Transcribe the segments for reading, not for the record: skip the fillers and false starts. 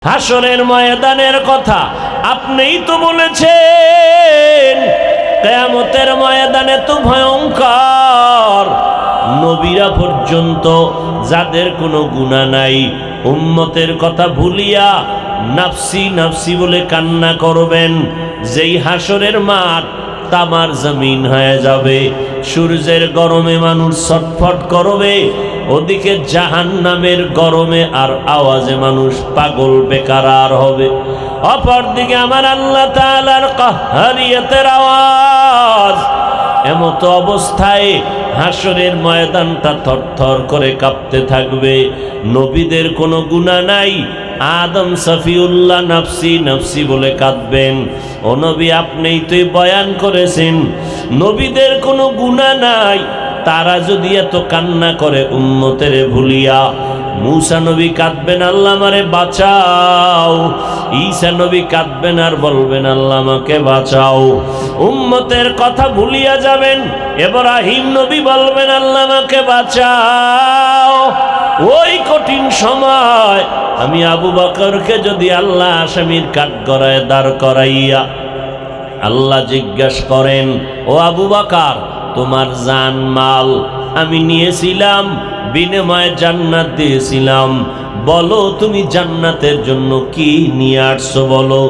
হাসরের ময়দানের কথা আপনিই তো বলেছেন। কিয়ামতের ময়দানে তো ভয়ঙ্কর, নবীরা পর্যন্ত যাদের কোনো গুনাহ নাই উম্মতের কথা ভুলিয়া নাফসি নাফসি বলে কান্না করবেন। যেই হাসরের মাঠ তামার জমিন হয়ে যাবে, সূর্যের গরমে মানুষ ছটফট করবে, ওদিকে জাহান্নামের গরমে আর আওয়াজে মানুষ পাগল বেকারার হবে। অপরদিকে আমার আল্লাহ তাআলার কাহ্হারিয়তের আওয়াজ। এমতো অবস্থায় হাসরের ময়দানটা থরথর করে কাঁপতে থাকবে। নবীদের কোনো গুনাহ নাই, আদম সফিউল্লাহ নাফসি নাফসি বলে কাঁদবেন। ও নবী, আপনিই তো বয়ান করেছেন নবীদের কোনো গুনাহ নাই, তারা যদি এত কান্না করে উম্মতের ভুলিয়া। মূসা নবী কাঁদবেন, আল্লাহ আমারে বাঁচাও। ঈসা নবী কাঁদবেন আর বলবেন, আল্লাহ আমাকে বাঁচাও। উম্মতের কথা ভুলিয়া যাবেন। ইব্রাহিম নবী বলবেন, আল্লাহ আমাকে বাঁচাও। ওই কঠিন সময় আমি আবু বকরকে যদি আল্লাহ আসামির কাঠগড়ায় দাঁড় করাইয়া আল্লাহ জিজ্ঞাসা করেন, ও আবু বকর, তোমার জান মাল আমি নিয়েছিলাম, বিনিময়ে জান্নাত দিয়েছিলাম, বলো তুমি জান্নাতের জন্য কি নিয়ে আসছো বলো।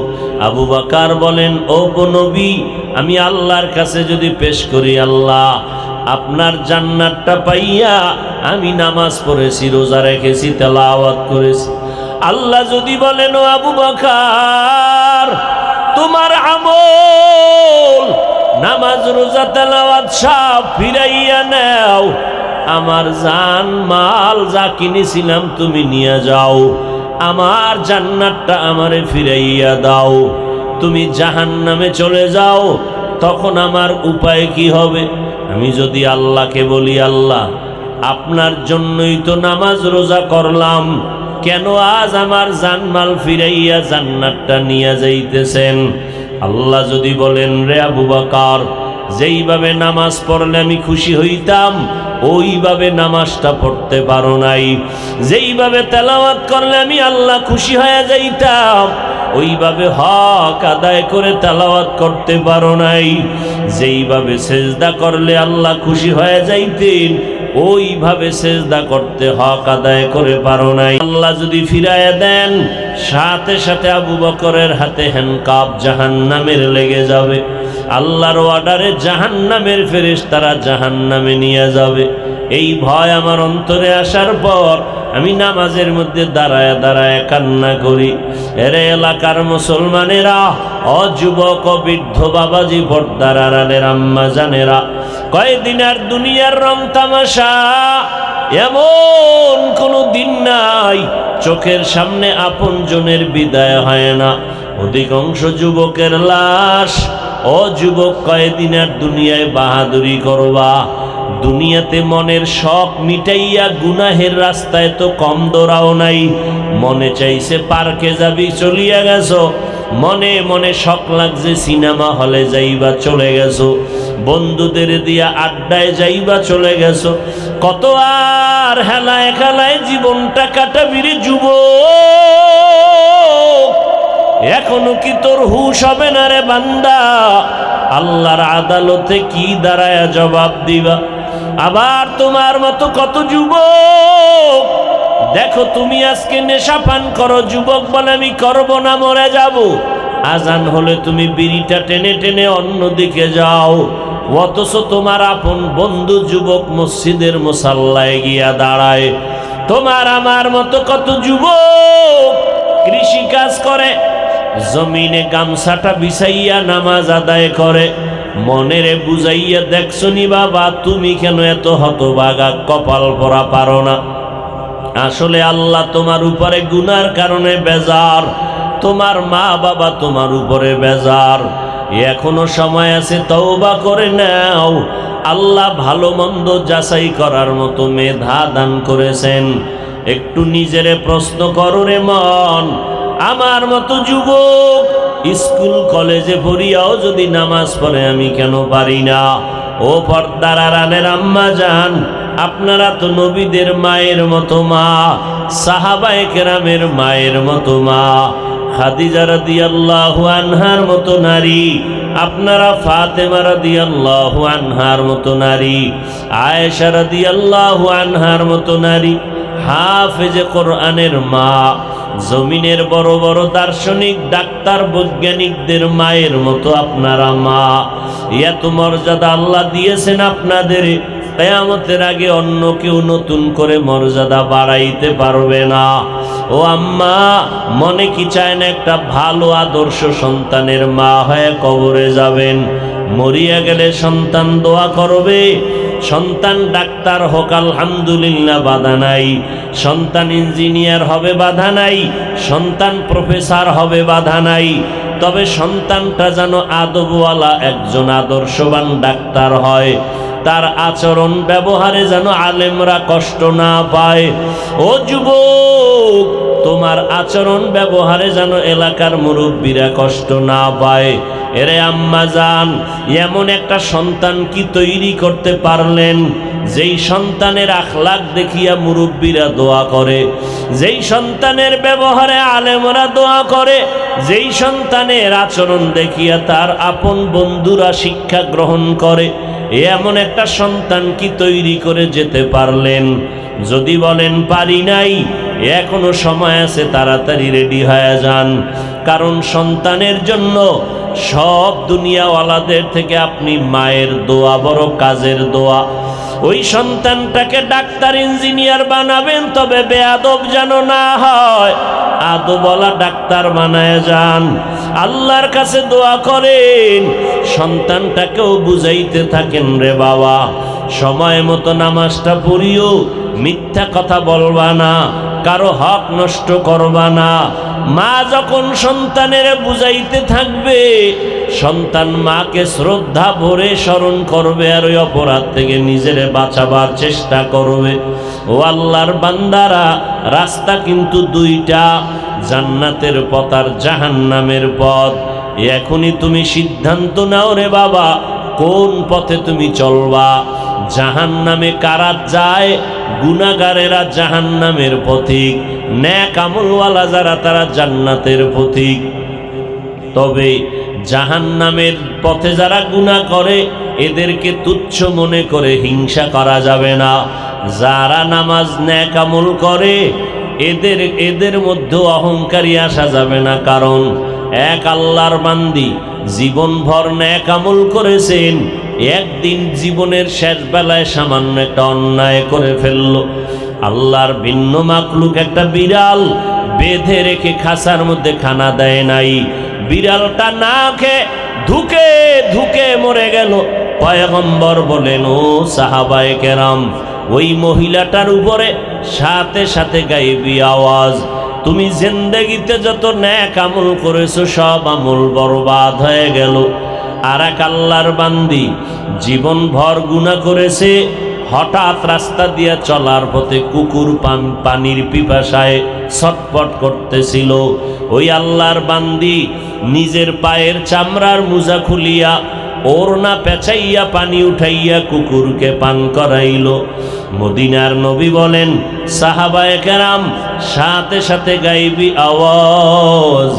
আবু বকর বলেন, ও নবী, আমি আল্লাহর কাছে যদি পেশ করি, আল্লাহ আপনার জান্নাতটা পাইয়া আমি নামাজ পড়েছি, রোজা রেখেছি, তেলাওয়াত করেছি। আল্লাহ যদি বলেন, ও আবু বকর, তোমার আমল নামাজ রোজা তেলাওয়াত সব ফিরাইয়া নাও, আমার জান মাল যা কিনেছিলাম তুমি নিয়ে যাও, আমার জান্নাতটা আমারে ফিরাইয়া দাও, তুমি জাহান্নামে চলে যাও, তখন আমার উপায় কি হবে? আমি যদি আল্লাহকে বলি, আল্লাহ আপনার জন্যই তো নামাজ রোজা করলাম, কেন আজ আমার জানমাল ফিরাইয়া জান্নাতটা নিয়ে যাইতেছেন? আল্লাহ যদি বলেন, রে আবু বকর, যেইভাবে নামাজ পড়লে আমি খুশি হইতাম ওইভাবে নামাজটা পড়তে পারো নাই, যেইভাবে তেলাওয়াত করলে আমি আল্লাহ খুশি হয়ে যাইতাম ওইভাবে হক আদায় করে তেলাওয়াত করতে পারো নাই, যেইভাবে সেজদা করলে আল্লাহ খুশি হয়ে যাইতেন ওইভাবে সেজদা করতে হক আদায় করে পারো নাই। আল্লাহ যদি ফিরাইয়া দেন, সাথে সাথে আবু বকরের হাতে হ্যান্ডকাপ জাহান্নামের লেগে যাবে। আল্লাহর অর্ডারে জাহান্নামের ফেরেশতারা জাহান্নামে নিয়ে যাবে। এই ভয় আমার অন্তরে আসার পর আমি নামাজের মধ্যে দাঁড়ায় দাঁড়ায় কান্না করি। এরে এলাকার মুসলমানেরা, অযুবক ও বৃদ্ধ বাবাজি, পর্দার আড়ালের আম্মা জানেরা, কয়দিন আর দুনিয়ার রং তামাশা এমন কোনো দিন নাই চোখের সামনে আপনজনের বিদায় হয় না। অধিকাংশ যুবকের লাশ। ও যুবক, কয়দিন আর দুনিয়ায় বাহাদুরি করবা? দুনিয়াতে মনের শখ মিটাইয়া গুনাহের রাস্তায় তো কম দৌড়াও নাই। মনে চাইছে পার্কে যাবি, চলিয়া গেছো। মনে মনে শখ লাগছে সিনেমা হলে যাইবা, চলে গেছো। বন্ধুদের দিয়া আড্ডায় যাইবা, চলে গেছো। কত আর হেলায় খেলায় জীবনটা কাটাবি রে যুবক, এখনো কি তোর হুশ হবে না রে বান্দা? আল্লাহর আদালতে কি দাঁড়ায়া জবাব দিবা? আবার তোমার মতো কত যুবক, দেখো তুমি আজকে নেশা পান করো, যুবক বলে আমি করবো না, মরে যাব। আজান হলে তুমি বিড়িটা টেনে টেনে অন্যদিকে যাও, অথচ তোমার আপন বন্ধু যুবক মসজিদের মুসাল্লায় গিয়া দাঁড়ায়। তোমার আমার মতো কত যুবক কৃষি কাজ করে, জমিনে গামছাটা বিছাইয়া নামাজ আদায় করে। মনেরে বুঝাইয়া দেখছো নি বাবা, তুমি কেন এত হতভাগা, কপাল পরা পারো না? আসলে আল্লাহ তোমার উপরে গুনার কারণে বেজার, তোমার মা বাবা তোমার উপরে বেজার। এখনো সময় আছে, তওবা করে নাও। আল্লাহ ভালো মন্দ যাচাই করার মতো মেধা দান করেছেন। একটু নিজেরে প্রশ্ন করো রে মন। আমার মতো যুবক স্কুল কলেজে পড়িয়াও যদি নামাজ পড়ে আমি কেন পারি না? ও পর্দার আড়ালের আম্মা জান, আপনারা তো নবীদের মায়ের মতো মা, সাহাবায়ে কেরামের মায়ের মতো মা, খাদিজা রাদিয়াল্লাহু আনহার মতো নারী, আপনারা ফাতেমা রাদিয়াল্লাহু আনহার মতো নারী, আয়েশা রাদিয়াল্লাহু আনহার মতো নারী, হাফেজে কোরআনের মা, জমিনের বড় বড় দার্শনিক ডাক্তার বৈজ্ঞানিকদের মায়ের মতো আপনারা মা। এত মর্যাদা আল্লাহ দিয়েছেন আপনাদের, কিয়ামতের আগে অন্য কেউ নতুন করে মর্যাদা বাড়াইতে পারবে না। ও আম্মা, মনে কি চায় না একটা ভালো আদর্শ সন্তানের মা হয়ে কবরে যাবেন? মরিয়া গেলে সন্তান দোয়া করবে, সন্তান ডাক্তার হোক আলহামদুলিল্লাহ, বাধা নাই। সন্তান ইঞ্জিনিয়ার হবে, বাধা নাই। সন্তান প্রফেসর হবে, বাধা নাই। তবে সন্তানটা যেন আদবওয়ালা একজন আদর্শবান ডাক্তার হয়, তার আচরণ ব্যবহারে যেন আলেমরা কষ্ট না পায়। ও যুবক, তোমার আচরণ ব্যবহারে যেন এলাকার মুরব্বীরা কষ্ট না পায়। এরে আম্মা জান, এমন একটা সন্তান কি তৈরি করতে পারলেন যেই সন্তানের আখলাক দেখিয়া মুরব্বীরা দোয়া করে, যেই সন্তানের ব্যবহারে আলেমরা দোয়া করে, যেই সন্তানের আচরণ দেখিয়া তার আপন বন্ধুরা শিক্ষা গ্রহণ করে, এমন একটা সন্তান কি তৈরি করে যেতে পারলেন? যদি বলেন পারি নাই, এখনো সময় আছে, তাড়াতাড়ি রেডি হয়ে যান। কারণ সন্তানের জন্য সব দুনিয়াওয়ালাদের থেকে আপনি মায়ের দোয়া বড় কাজের দোয়া। ওই সন্তানটাকে ডাক্তার ইঞ্জিনিয়ার বানাবেন, তবে বেয়াদব যেন না হয়, আদবওয়ালা ডাক্তার বানায় যান। আল্লাহর কাছে দোয়া করেন, সন্তানটাকেও বুঝাইতে থাকেন, রে বাবা সময় মতো নামাজটা পড়িও, মিথ্যা কথা বলবা না, কারো হক নষ্ট করবা না। মা যখন সন্তানের বুঝাইতে থাকবে, সন্তান মাকে শ্রদ্ধা ভরে স্মরণ করবে আর ওই অপরাধ থেকে নিজেরে বাঁচাবার চেষ্টা করবে। ও আল্লাহর বান্দারা, রাস্তা কিন্তু দুইটা, জান্নাতের পথ আর জাহান্নামের পথ। এখনই তুমি সিদ্ধান্ত নাও রে বাবা, কোন পথে তুমি চলবা। জাহান্নামে কারা যায়? গুনাহগারেরা জাহান্নামের পথিক, নেক আমলওয়ালা যারা তারা জান্নাতের পথিক। তবে জাহান্নামের পথে যারা গুনাহ করে, এদেরকে তুচ্ছ মনে করে হিংসা করা যাবে না। যারা নামাজ নেক আমল করে, এদের মধ্যে অহংকারী আসা যাবে না। কারণ এক আল্লাহর বান্দি জীবনভর নেক আমল করেছেন, একদিন জীবনের শেষ বেলায় সামান্য একটা অন্যায় করে ফেলল। আল্লাহর ভিন্ন মাখলুক একটা বিড়াল বেঁধে রেখে খাঁচার মধ্যে খানা দেয় নাই, বিড়ালটা না খেয়ে ধুকে ধুকে মরে গেল। পয়গম্বর বলেন, ও সাহাবায়ে কেরাম, ওই মহিলাটার উপরে সাথে সাথে গায়েবী আওয়াজ, তুমি জিন্দেগিতে যত নেক আমল করেছো সব আমল বরবাদ হয়ে গেল। আর এক আল্লাহর বান্দি জীবনভর গুনাহ করেছে, হঠাৎ রাস্তা দিয়া চলার পথে কুকুর পানির পিপাসায় ছটফট করতেছিল। ওই আল্লাহর বান্দি নিজের পায়ের চামড়ার মোজা খুলিয়া ওড়না পেঁচাইয়া পানি উঠাইয়া কুকুরকে পান করাইল। মদিনার নবী বলেন, সাহাবায়ে কেরাম সাথে সাথে গায়েবী আওয়াজ,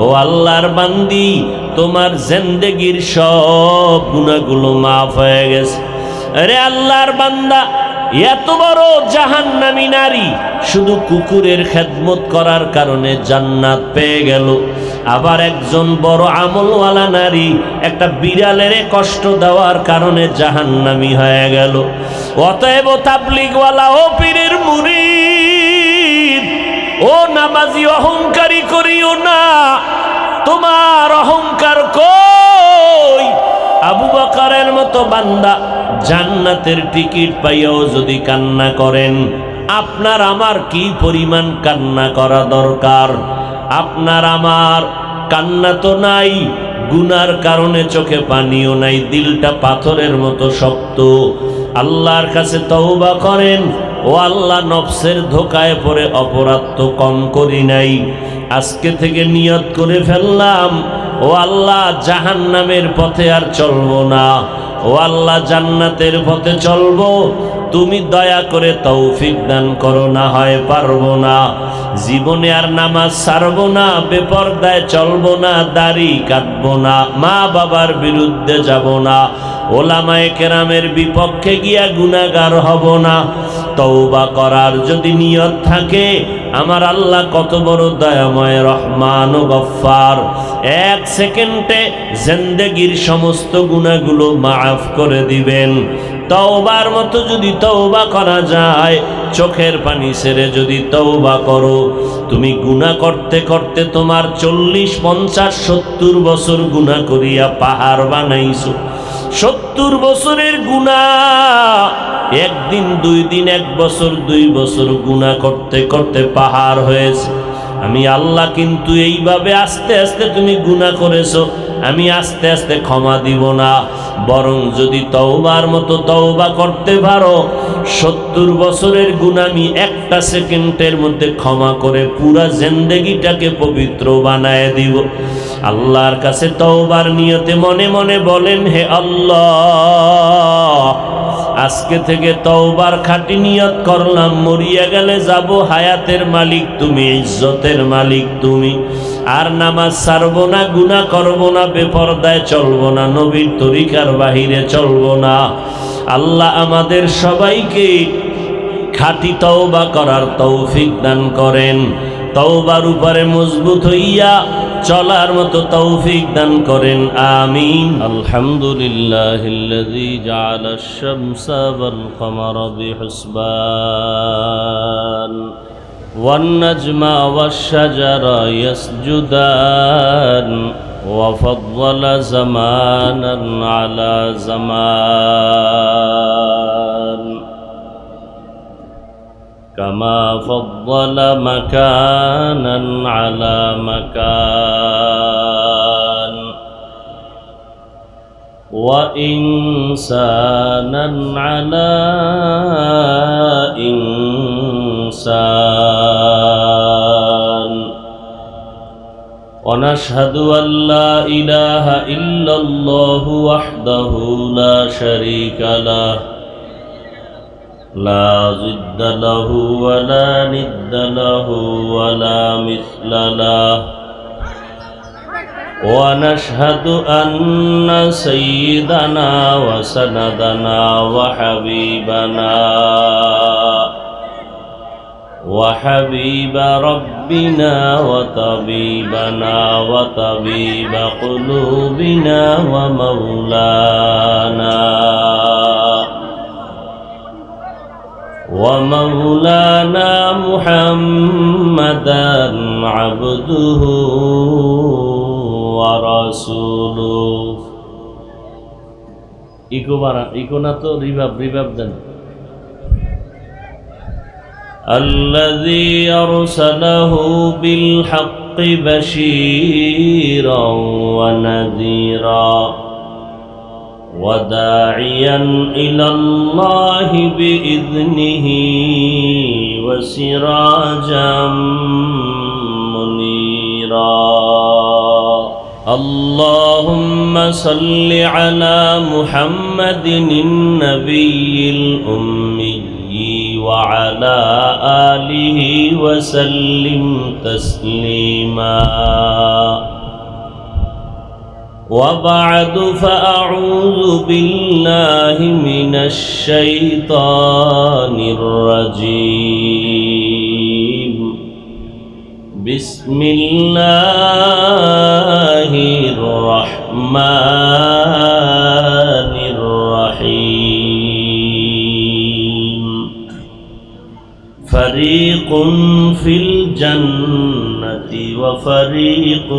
ও আল্লাহর বান্দি, তোমার জিন্দেগির সব গুনাহগুলো মাফ হয়ে গেছে। আরে আল্লাহর বান্দা, এত বড় জাহান্নামী নারী শুধু কুকুরের খেদমত করার কারণে জান্নাত পেয়ে গেল। আবার একজন বড় আমলওয়ালা নারী একটা বিড়ালের কষ্ট দেওয়ার কারণে জাহান্নামী হয়ে গেল। অতএব তাবলীগওয়ালা ও পীরের মুরিদ, ও নামাজি, অহংকারী করিও না। তোমার অহংকার কই? আবু বকরের মতো বান্দা জান্নাতের টিকিট পাইয়াও যদি কান্না করেন, আপনার আমার কি পরিমাণ কান্না করা দরকার? আপনার আমার কান্না তো নাই, গুনার কারণে চোখে পানিও নাই, দিলটা পাথরের মতো শক্ত। আল্লাহর কাছে তওবা করেন, ও আল্লাহ, নফসের ধোকায় পড়ে অপরাধ তো কম করি নাই, আজকে থেকে নিয়ত করে ফেললাম, ও আল্লাহ, জাহান্নামের পথে আর চলবো না, ও আল্লাহ, জান্নাতের পথে চলবো। তুমি দয়া করে তৌফিক দান করো, না হয় পারবো না। জীবনে আর নামাজ ছাড়বো না, বেপরদায় চলবো না, দাড়ি কাটবো না, মা বাবার বিরুদ্ধে যাব না, ওলামায়ে কেরামের বিপক্ষে গিয়া গুনাহগার হব না। তওবা করার যদি নিয়ত থাকে, আমার আল্লাহ কত বড় দয়াময়, রহমান ও গফফার, 1 সেকেন্ডে জিন্দেগির সমস্ত গুনাহগুলো মাফ করে দিবেন। তওবার মতো যদি তওবা করা যায়, চোখের পানি ছেড়ে যদি তওবা করো, তুমি গুনাহ করতে করতে তোমার 40, 50, 70 বছর গুনাহ করিয়া পাহাড় বানাইছো। 70 বছরের গুনাহ একদিন, 2 দিন, 1 বছর, 2 বছর গুনাহ করতে করতে পাহাড় হয়েছে। আমি আল্লাহ কিন্তু এইভাবে আস্তে আস্তে তুমি গুনাহ করেছো, আমি আস্তে আস্তে ক্ষমা দিব না। বরং যদি তওবার মতো তওবা করতে পারো, 70 বছরের গুনাহ আমি 1 সেকেন্ডের মধ্যে ক্ষমা করে পুরা জিন্দেগিটাকে পবিত্র বানায় দিব। আল্লাহর কাছে তওবার নিয়তে মনে মনে বলেন, হে আল্লাহ, আজকে থেকে তওবার খাঁটি নিয়ত করলাম, মরিয়া গেলে যাব, হায়াতের মালিক তুমি, ইজ্জতের মালিক তুমি। আর নামাজ ছাড়বো না, গুনাহ করবো না, বেপরদায় চলবো না, নবীর তরিকার বাহিরে চলবো না। আল্লাহ আমাদের সবাইকে খাঁটি তওবা করার তৌফিক দান করেন, তওবার উপরে মজবুত হইয়া চলার মতো তৌফিক দান করেন, আমিন। আলহামদুলিল্লাহিল্লাযী জাআলাশ শামসা ওয়াল কমারা বিহুসবান ওয়ান নাজমা ওয়াশ শাজারা ইয়াসজুদান ওয়া ফাদ্দালা জামানান আলা জামান كما فضل مكانا على مكان وإنسانا على إنسان ونشهد أن لا إله إلا الله وحده لا شريك له لا ضد له ولا ند له ولا مثل له ونشهد أن سيدنا وسندنا وحبيب ربنا وطبيبنا وطبيب قلوبنا ومولانا محمدا عبده ورسوله ইকো না তো রিভাব দেন। الذي أرسله بالحق بشيرا ونذيرا وداعيا إلى الله بإذنه وسراجا منيرا اللهم صل على محمد النبي الأمي وعلى آله وسلم تسليما وبعد فأعوذ بالله من الشيطان الرجيم بسم الله الرحمن الرحيم فريق في الجنة وفريق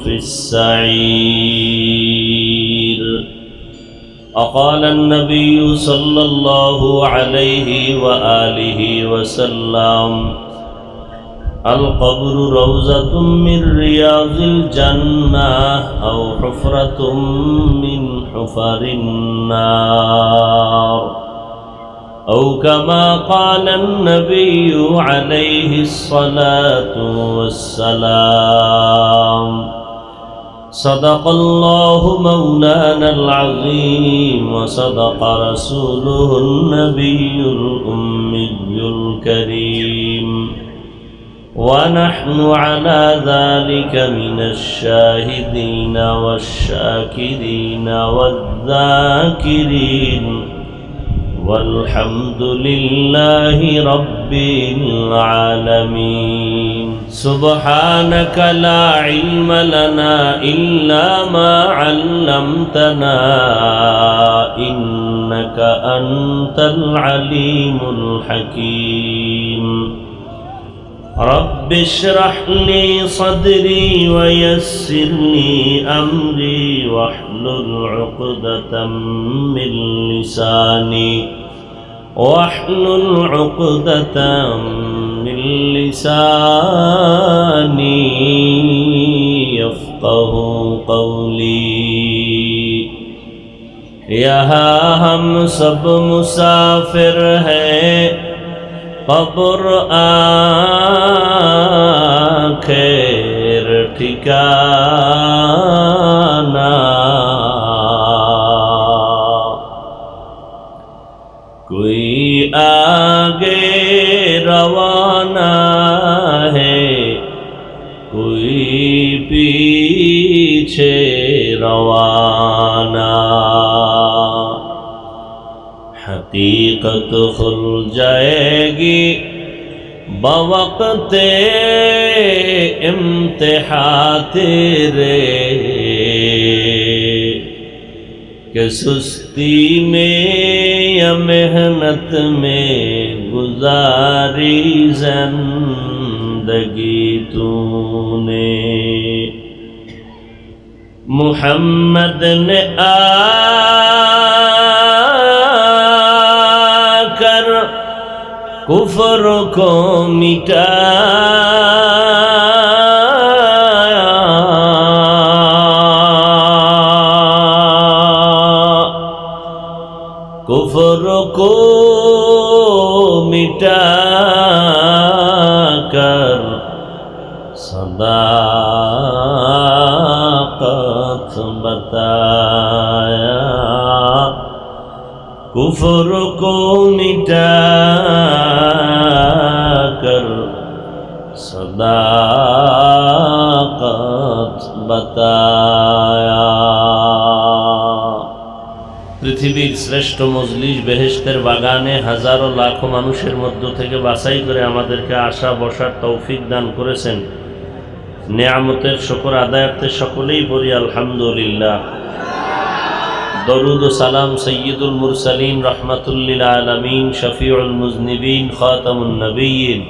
في السعير وقال النبي صلى الله عليه وآله وسلم القبر روضة من رياض الجنة أو حفرة من حفر النار أو كما قال النبي عليه الصلاة والسلام صدق الله مولانا العظيم وصدق رسوله النبي الأمي الكريم ونحن على ذلك من الشاهدين والشاكرين والذاكرين والحمد لله رب العالمين سبحانك لا علم لنا إلا ما علمتنا إنك أنت العليم الحكيم رب اشرح لي صدري ويسر لي أمري واحلل عقدة من لساني يفقه قولي यहाँ हम सब मुसाफिर हैं कब्र आखिर ठिकाना कोई आगे रवाना है कोई पीछे रवाना हकीकत खुल जाएगी बवक़्ते इम्तिहान तेरे कि सुस्ती में या मेहनत में गुजारी जिंदगी तूने मुहम्मद ने आकर कुफ्र को मिटाया कुफ्र को मिटाकर सदाकत बताया कुफ्र को मिटाकर सदाकत बताया পৃথিবীর শ্রেষ্ঠ মজলিস বেহেশতের বাগানে হাজারো লাখো মানুষের মধ্য থেকে বাছাই করে আমাদেরকে আসা বসার তৌফিক দান করেছেন। নেয়ামতের শুকর আদায়ার্থে সকলেই বলি আলহামদুলিল্লাহ। দরুদ ও সালাম সৈয়দুল মুরসালিন রহমাতুল্লিল আলামিন শফিউল মুজনিবিন খাতামুন নবিয়্যিন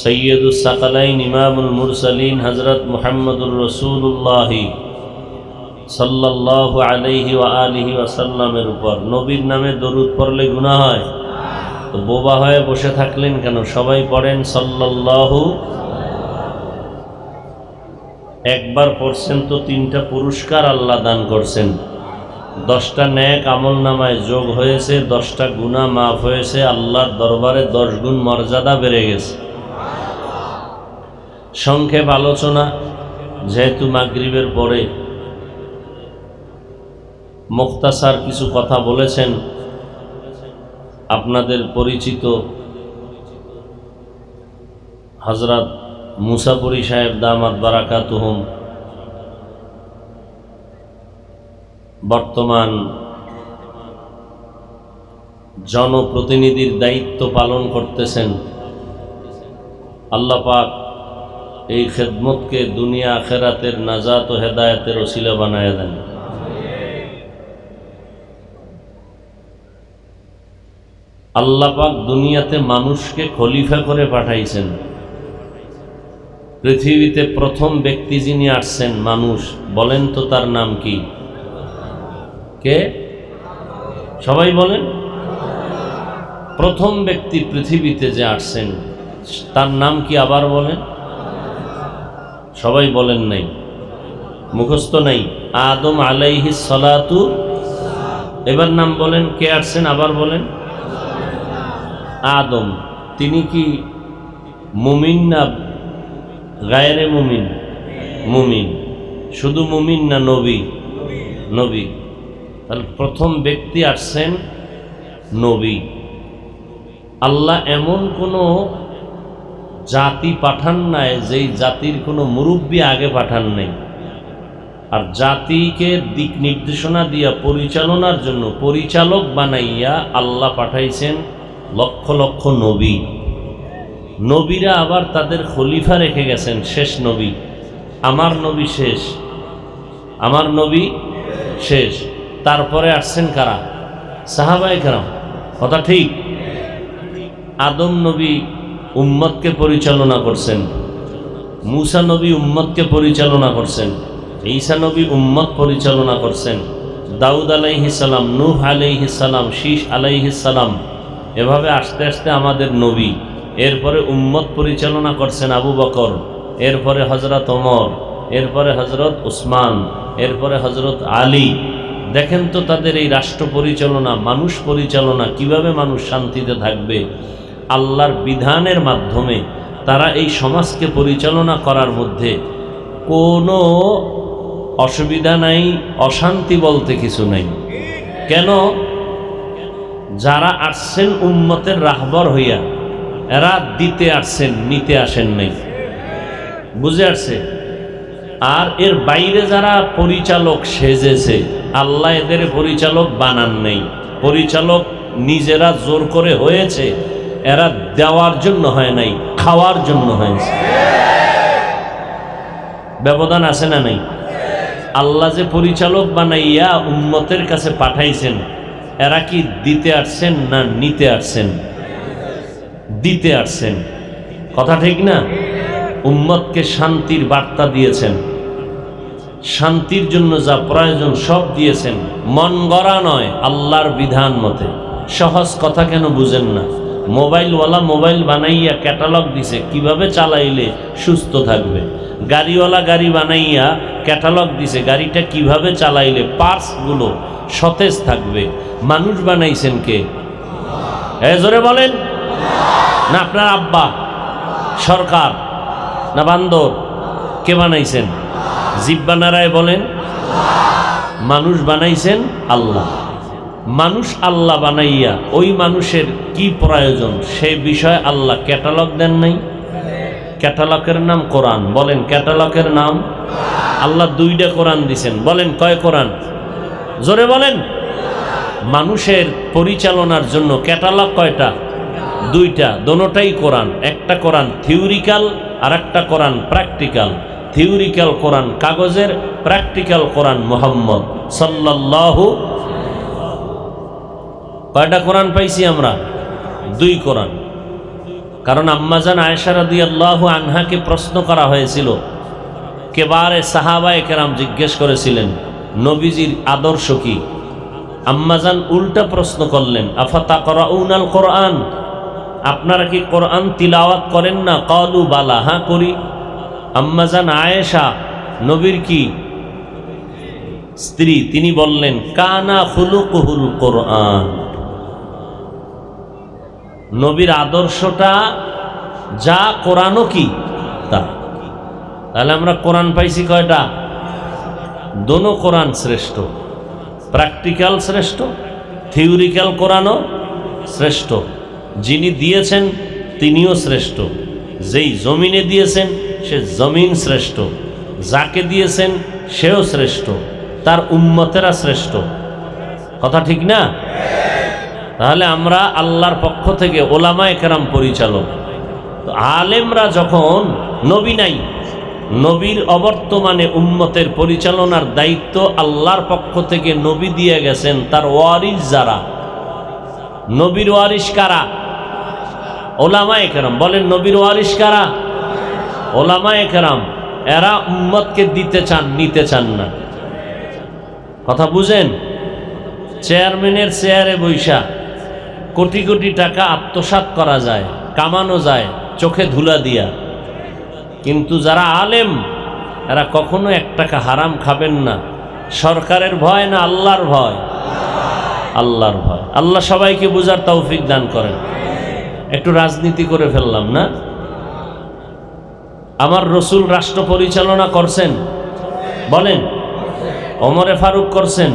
সৈয়দুস সাকালাইন ইমামুল মুরসালিন হযরত মুহাম্মদুর রাসূলুল্লাহ সাল্লাল্লাহু আলাইহি ওয়া আলিহি ওয়াসাল্লামের উপর। নবীর নামে দরুদ পড়লে গুনাহ হয়, তো বোবা হয়ে বসে থাকলেন কেন? সবাই পড়েন সাল্লাল্লাহু। একবার পড়ছেন তো 3টা পুরস্কার আল্লাহ দান করছেন। 10টা নেক আমল নামায় যোগ হয়েছে, 10টা গুনাহ মাফ হয়েছে, আল্লাহর দরবারে 10 গুণ মর্যাদা বেড়ে গেছে। সংক্ষেপ আলোচনা, যেহেতু মাগরিবের পরে মুখতাসার কিছু কথা বলেছেন আপনাদের পরিচিত হযরত মুসাপুরি সাহেব দামাত বারাকাতুহুম বর্তমান জনপ্রতিনিধির দায়িত্ব পালন করতেছেন। আল্লাহ পাক এই খেদমতকে দুনিয়া আখেরাতের নাজাত ও হেদায়েতের ওসিলা বানায় দেন। আল্লাহ পাক দুনিয়াতে মানুষকে খলিফা করে পাঠাইছেন। পৃথিবীতে প্রথম ব্যক্তি যিনি আসছেন মানুষ, বলেন তো তার নাম কি? কে? সবাই বলেন। প্রথম ব্যক্তি পৃথিবীতে যে আসছেন তার নাম কি? আবার বলেন। সবাই বলেন নাই, মুখস্থ নাই। আদম আলাইহিস সালাতু। এবার নাম বলেন, কে আসছেন? আবার বলেন। আদম। তিনি কি মুমিন না গায়রে মুমিন? মুমিন। শুধু মুমিন না নবী? নবী। তাহলে প্রথম ব্যক্তি আসছেন নবী। আল্লাহ এমন কোনো জাতি পাঠান নাই যেই জাতির কোনো মুরব্বী আগে পাঠান নাই। আর জাতিকে দিক নির্দেশনা দিয়া পরিচালনার জন্য পরিচালক বানাইয়া আল্লাহ পাঠাইছেন লক্ষ লক্ষ নবী। নবীরা আবার তাদের খলিফা রেখে গেছেন, শেষ নবী। আমার নবী শেষ, আমার নবী শেষ। তারপরে আসছেন কারা? সাহাবায়ে কেরাম। কথা ঠিক? আদম নবী উম্মতকে পরিচালনা করছেন, মূসা নবী উম্মতকে পরিচালনা করছেন, ঈসা নবী উম্মত পরিচালনা করছেন, দাউদ আলাইহিস সালাম, নূহ আলাইহিস সালাম, শীস আলাইহিস সালাম, এভাবে আস্তে আস্তে আমাদের নবী। এরপরে উম্মত পরিচালনা করছেন আবু বকর, এরপরে হযরত ওমর, এরপরে হযরত উসমান, এরপরে হযরত আলী। দেখেন তো তাদের এই রাষ্ট্র পরিচালনা, মানুষ পরিচালনা, কিভাবে মানুষ শান্তিতে থাকবে আল্লাহর বিধানের মাধ্যমে তারা এই সমাজকে পরিচালনা করার মধ্যে কোনো অসুবিধা নাই, অশান্তি বলতে কিছু নাই। কেন? যারা আসছেন উম্মতের রাহবর হইয়া, এরা দিতে আসছেন, নিতে আসেন নাই। বুঝে আসছে? আর এর বাইরে যারা পরিচালক সেজেছে, আল্লাহ এদের পরিচালক বানান নেই। পরিচালক নিজেরা জোর করে হয়েছে, এরা দেওয়ার জন্য হয় নাই, খাওয়ার জন্য হয়েছে। ব্যবধান আছে না নাই? আল্লাহ যে পরিচালক বানাইয়া উম্মতের কাছে পাঠাইছেন, এরা কি দিতে আসছেন না নিতে আসছেন? দিতে আসছেন। কথা ঠিক না? উম্মতকে শান্তির বার্তা দিয়েছেন, শান্তির জন্য যা প্রয়োজন সব দিয়েছেন, মন গড়া নয়, আল্লাহর বিধান মতে। সহজ কথা কেন বুঝেন না? মোবাইলওয়ালা মোবাইল বানাইয়া ক্যাটালগ দিছে কিভাবে চালাইলে সুস্থ থাকবে। গাড়িওয়ালা গাড়ি বানাইয়া ক্যাটালগ দিছে গাড়িটা কিভাবে চালাইলে পার্টসগুলো সতেজ থাকবে। মানুষ বানাইছেন কে? জোরে বলেন না। আপনার আব্বা, সরকার না বান্দর? কে বানাইছেন? জিব্বা নারায় বলেন। মানুষ বানাইছেন আল্লাহ। মানুষ আল্লাহ বানাইয়া ওই মানুষের কি প্রয়োজন সে বিষয়ে আল্লাহ ক্যাটালগ দেন নাই? ক্যাটালগের নাম কোরআন। বলেন ক্যাটালগের নাম? আল্লাহ দুইটা কোরআন দিছেন। বলেন কয় কোরআন? জোরে বলেন। মানুষের পরিচালনার জন্য ক্যাটালগ কয়টা? দুইটা, দোনোটাই কোরআন। একটা কোরআন থিওরিক্যাল আর একটা কোরআন প্র্যাকটিক্যাল। থিওরিক্যাল কোরআন কাগজের, প্র্যাকটিক্যাল কোরআন মুহাম্মদ সাল্লাল্লাহু। কয়টা কোরআন পাইছি আমরা? দুই কোরআন। কারণ আম্মাজান আয়েশা রাদিয়াল্লাহু আনহাকে প্রশ্ন করা হয়েছিল, কেবারে সাহাবায়ে কেরাম জিজ্ঞেস করেছিলেন নবীজির আদর্শ কি। আম্মাজান উল্টা প্রশ্ন করলেন, আফাতাকরাউনাল কোরআন, আপনারা কি কোরআন তিলাওয়াত করেন না? ক্বালু বালা, হ্যাঁ করি। আম্মাজান আয়েশা নবীর কি স্ত্রী, তিনি বললেন কানা খুলুকুহুল কোরআন, নবীর আদর্শটা যা কোরআনও কি তা। তাহলে আমরা কোরআন পাইছি কয়টা? দোনো কোরআন শ্রেষ্ঠ। প্র্যাকটিক্যাল শ্রেষ্ঠ, থিওরিক্যাল কোরআনও শ্রেষ্ঠ। যিনি দিয়েছেন তিনিও শ্রেষ্ঠ, যেই জমিনে দিয়েছেন সে জমিন শ্রেষ্ঠ, যাকে দিয়েছেন সেও শ্রেষ্ঠ, তার উম্মতেরা শ্রেষ্ঠ। কথা ঠিক না? তাহলে আমরা আল্লাহর পক্ষ থেকে ওলামায়ে কেরাম পরিচালক। তো আলেমরা যখন, নবী নাই, নবীর অবর্তমানে উম্মতের পরিচালনার দায়িত্ব আল্লাহর পক্ষ থেকে নবী দিয়ে গেছেন তার ওয়ারিস যারা। নবীর ওয়ারিস কারা? ওলামায়ে কেরাম। বলেন নবীর ওয়ারিস কারা? ওলামায়ে কেরাম। এরা উম্মতকে দিতে চান, নিতে চান না। কথা বুঝেন? চেয়ারম্যানের চেয়ারে বৈশা কোটি কোটি টাকা আত্মসাৎ করা যায়, কামানো যায় চোখে ধুলা দিয়া, কিন্তু যারা আলেম এরা কখনো এক টাকা হারাম খাবেন না। সরকারের ভয় না আল্লাহর ভয়? আল্লাহর ভয়। আল্লাহ সবাইকে বুঝার তৌফিক দান করেন। একটু রাজনীতি করে ফেললাম না? আমার রসুল রাষ্ট্র পরিচালনা করছেন, বলেন। ওমরে ফারুক করছেন,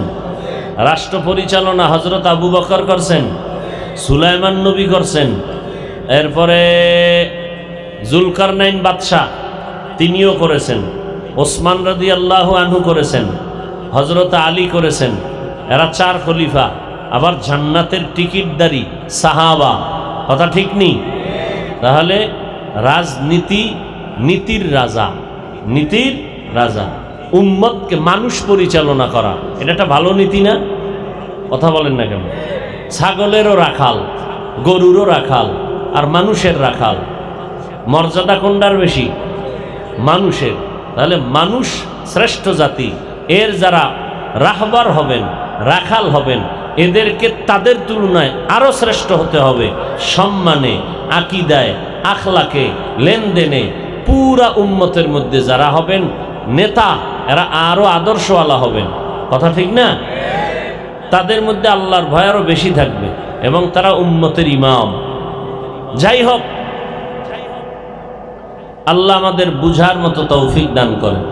রাষ্ট্র পরিচালনা হযরত আবু বকর করছেন, সুলাইমান নবী করছেন, এরপরে জুলকারনাইন বাদশাহ তিনিও করেছেন, ওসমান রাদিয়াল্লাহু আনহু করেছেন, হযরত আলী করেছেন। এরা 4 খলিফা, আবার জান্নাতের টিকিটদারি সাহাবা। কথা ঠিক নেই? তাহলে রাজনীতি নীতির রাজা, নীতির রাজা। উম্মতকে মানুষ পরিচালনা করা, এটা একটা ভালো নীতি না? কথা বলেন না কেন? ছাগলেরও রাখাল, গরুরও রাখাল, আর মানুষের রাখাল। মর্যাদা কোনটার বেশি? মানুষের। তাহলে মানুষ শ্রেষ্ঠ জাতি। এর যারা রাহবার হবেন, রাখাল হবেন, এদেরকে তাদের তুলনায় আরো শ্রেষ্ঠ হতে হবে সম্মানে, আকীদায়, আখলাকে, লেনদেনে। পুরা উম্মতের মধ্যে যারা হবেন নেতা, এরা আরো আদর্শওয়ালা হবেন। কথা ঠিক না? তাদের মধ্যে আল্লাহর ভয় আরো বেশি থাকবে এবং তারা উম্মতের ইমাম। যাই হোক, আল্লাহ আমাদের বুঝার মতো তৌফিক দান করেন।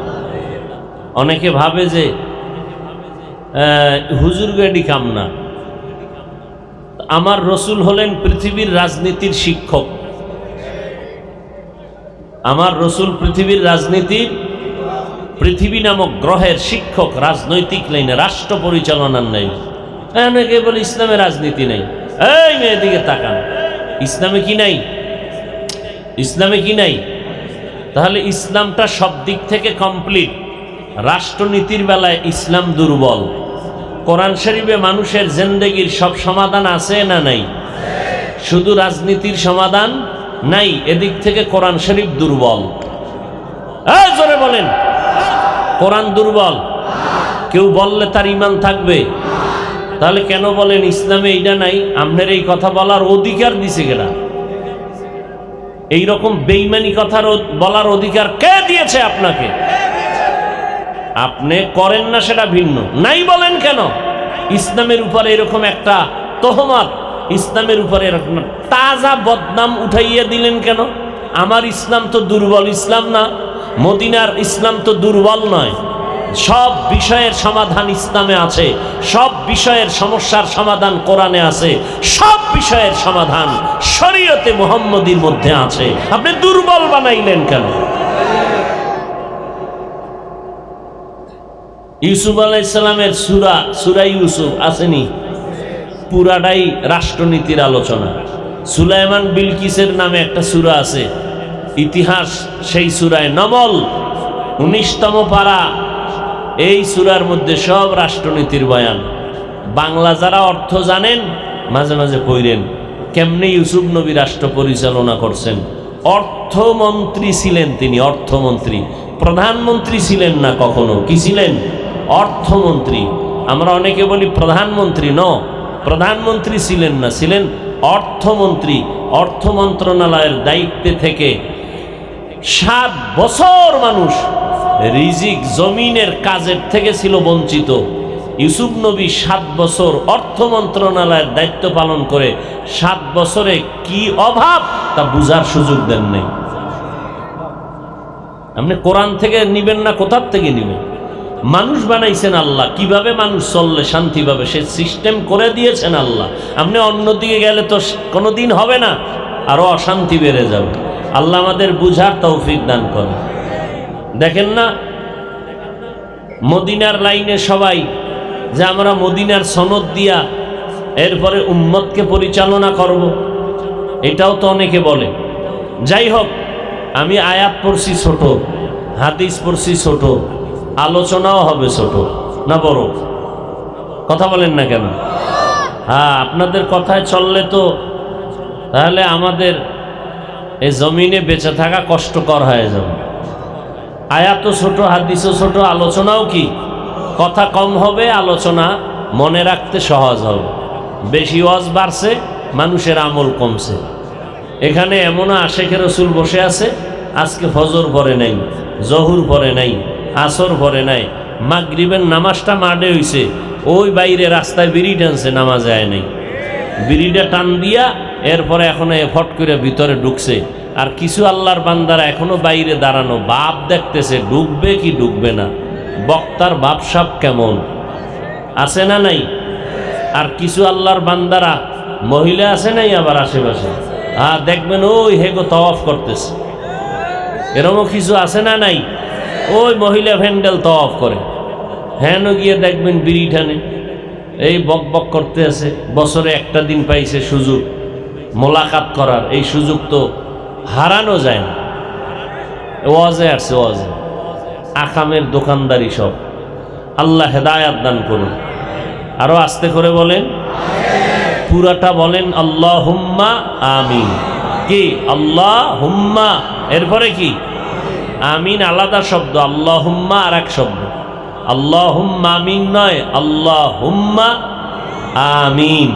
অনেকে ভাবে যে হুজুর গাড়ি কাম না। আমার রসুল হলেন পৃথিবীর রাজনীতির শিক্ষক। আমার রসুল পৃথিবীর রাজনীতির, পৃথিবী নামক গ্রহের শিক্ষক, রাজনৈতিক লাইনে, রাষ্ট্র পরিচালনার নাই। অনেকে বলে ইসলামে রাজনীতি নাই। এই মেয়েদিকে তাকান, ইসলামে কি নাই? ইসলামে কি নাই? তাহলে ইসলামটা সব দিক থেকে কমপ্লিট। রাষ্ট্রনীতির বেলায় ইসলাম দুর্বল। কোরআন শরীফে মানুষের জিন্দেগির সব সমাধান আছে না নাই? শুধু রাজনীতির সমাধান নাই। এদিক থেকে কোরআন শরীফ দুর্বল। জোরে বলেন, কোরআন দুর্বল। কেউ বললে তার ঈমান থাকবে? তাহলে কেন বলেন ইসলামে এইটা নাই? আপনার এই কথা বলার অধিকার দিছে কেনা? এইরকম বেঈমানি কথা বলার অধিকার কে দিয়েছে আপনাকে? আপনি করেন না সেটা ভিন্ন, নাই বলেন কেন? ইসলামের উপরে এরকম একটা তহমত, ইসলামের উপরে এরকম তাজা বদনাম উঠাইয়া দিলেন কেন? আমার ইসলাম তো দুর্বল ইসলাম না, মদিনার ইসলাম তো দুর্বল নয়। সব বিষয়ের সমাধান ইসলামে আছে, সব বিষয়ের সমস্যার সমাধান কোরআনে আছে, সব বিষয়ের সমাধান শরীয়তে মুহাম্মদীর মধ্যে আছে। আপনি দুর্বল বানাইলেন কেন? ইউসুফ আলাইহিস সালামের সূরা ইউসুফ আসেনি? পুরাটাই রাষ্ট্রনীতির আলোচনা। সুলাইমান বিলকিসের নামে একটা সূরা আছে, ইতিহাস। সেই সূরায় নমল 19তম পারা। এই সূরার মধ্যে সব রাষ্ট্রনীতির বয়ান। বাংলা যারা অর্থ জানেন মাঝে মাঝে কইরেন কেমনে ইউসুফ নবী রাষ্ট্র পরিচালনা করছেন। অর্থমন্ত্রী ছিলেন তিনি, অর্থমন্ত্রী। প্রধানমন্ত্রী ছিলেন না কখনো। কি ছিলেন? অর্থমন্ত্রী। আমরা অনেকে বলি প্রধানমন্ত্রী, ন, প্রধানমন্ত্রী ছিলেন না, ছিলেন অর্থমন্ত্রী। অর্থ মন্ত্রণালয়ের দায়িত্বে থেকে 7 বছর মানুষ রিজিক, জমিনের কাজের থেকে ছিল বঞ্চিত। ইউসুফ নবী 7 বছর অর্থ মন্ত্রণালয়ের দায়িত্ব পালন করে 7 বছরে কি অভাব তা বুঝার সুযোগ দেন নাই। আপনি কোরআন থেকে নিবেন না, কোথার থেকে নিবেন? মানুষ বানাইছেন আল্লাহ, কিভাবে মানুষ চললে শান্তি পাবে সে সিস্টেম করে দিয়েছেন আল্লাহ। আপনি অন্যদিকে গেলে তো কোনোদিন হবে না, আরো অশান্তি বেড়ে যাবে। আল্লাহ আমাদের বুঝার তৌফিক দান করে। দেখেন না মদিনার লাইনে সবাই যে আমরা মদিনার সনদ দিয়া এরপরে উম্মতকে পরিচালনা করব, এটাও তো অনেকে বলে। যাই হোক, আমি আয়াত পড়ছি ছোট, হাদিস পড়ছি ছোট, আলোচনাও হবে ছোট না বড়? কথা বলেন না কেন? হ্যাঁ, আপনাদের কথায় চললে তো তাহলে আমাদের এই জমিনে বেঁচে থাকা কষ্টকর হয়ে যাবে। আয়াতও ছোট, হাদিসও ছোট, আলোচনাও কি? কথা কম হবে, আলোচনা মনে রাখতে সহজ হবে। বেশি ওয়াজ বাড়ছে, মানুষের আমল কমছে। এখানে এমন আশেখ রসুল বসে আছে, আজকে ফজর পড়ে নাই, জহুর পড়ে নাই, আসর পড়ে নাই, মাগরিবের নামাজটা মাঠে হইছে, ওই বাইরে রাস্তায় বিড়ি টানছে, নামাজ যায় নাই। বিড়িটা টান দিয়া এরপরে এখনো ফট করে ভিতরে ঢুকছে। আর কিছু আল্লাহর বান্দারা এখনো বাইরে দাঁড়ানো, বাপ দেখতেছে ঢুকবে কি ঢুকবে না। বক্তার ভাবসাব কেমন, আছে না নাই? আর কিছু আল্লাহর বান্দারা মহিলা আছে নাই আবার আশেপাশে, দেখবেন ওই হেগো তওয়াফ করতেছে, এরকমও কিছু আছে না নাই? ওই মহিলা ভ্যান্ডেল তওয়াফ করে, হ্যাঁ গিয়ে দেখবেন বিড়ি টানে, এই বক বক করতে আছে। বছরে একটা দিন পাইছে সুযোগ মোলাকাত করার, এই সুযোগ তো হারানো যায় না। ওয়াজে আসছে, ওয়াজে আকামের দোকানদারি সব। আল্লাহ হেদায়াত দান করুন। আরো আস্তে করে বলেন, পুরাটা বলেন আল্লাহুম্মা আমিন। কি আল্লাহুম্মা, এরপরে কি আমিন আলাদা শব্দ, আল্লাহুম্মা আর এক শব্দ। আল্লাহুম্মা আমিন নয়, আল্লাহুম্মা আমিন।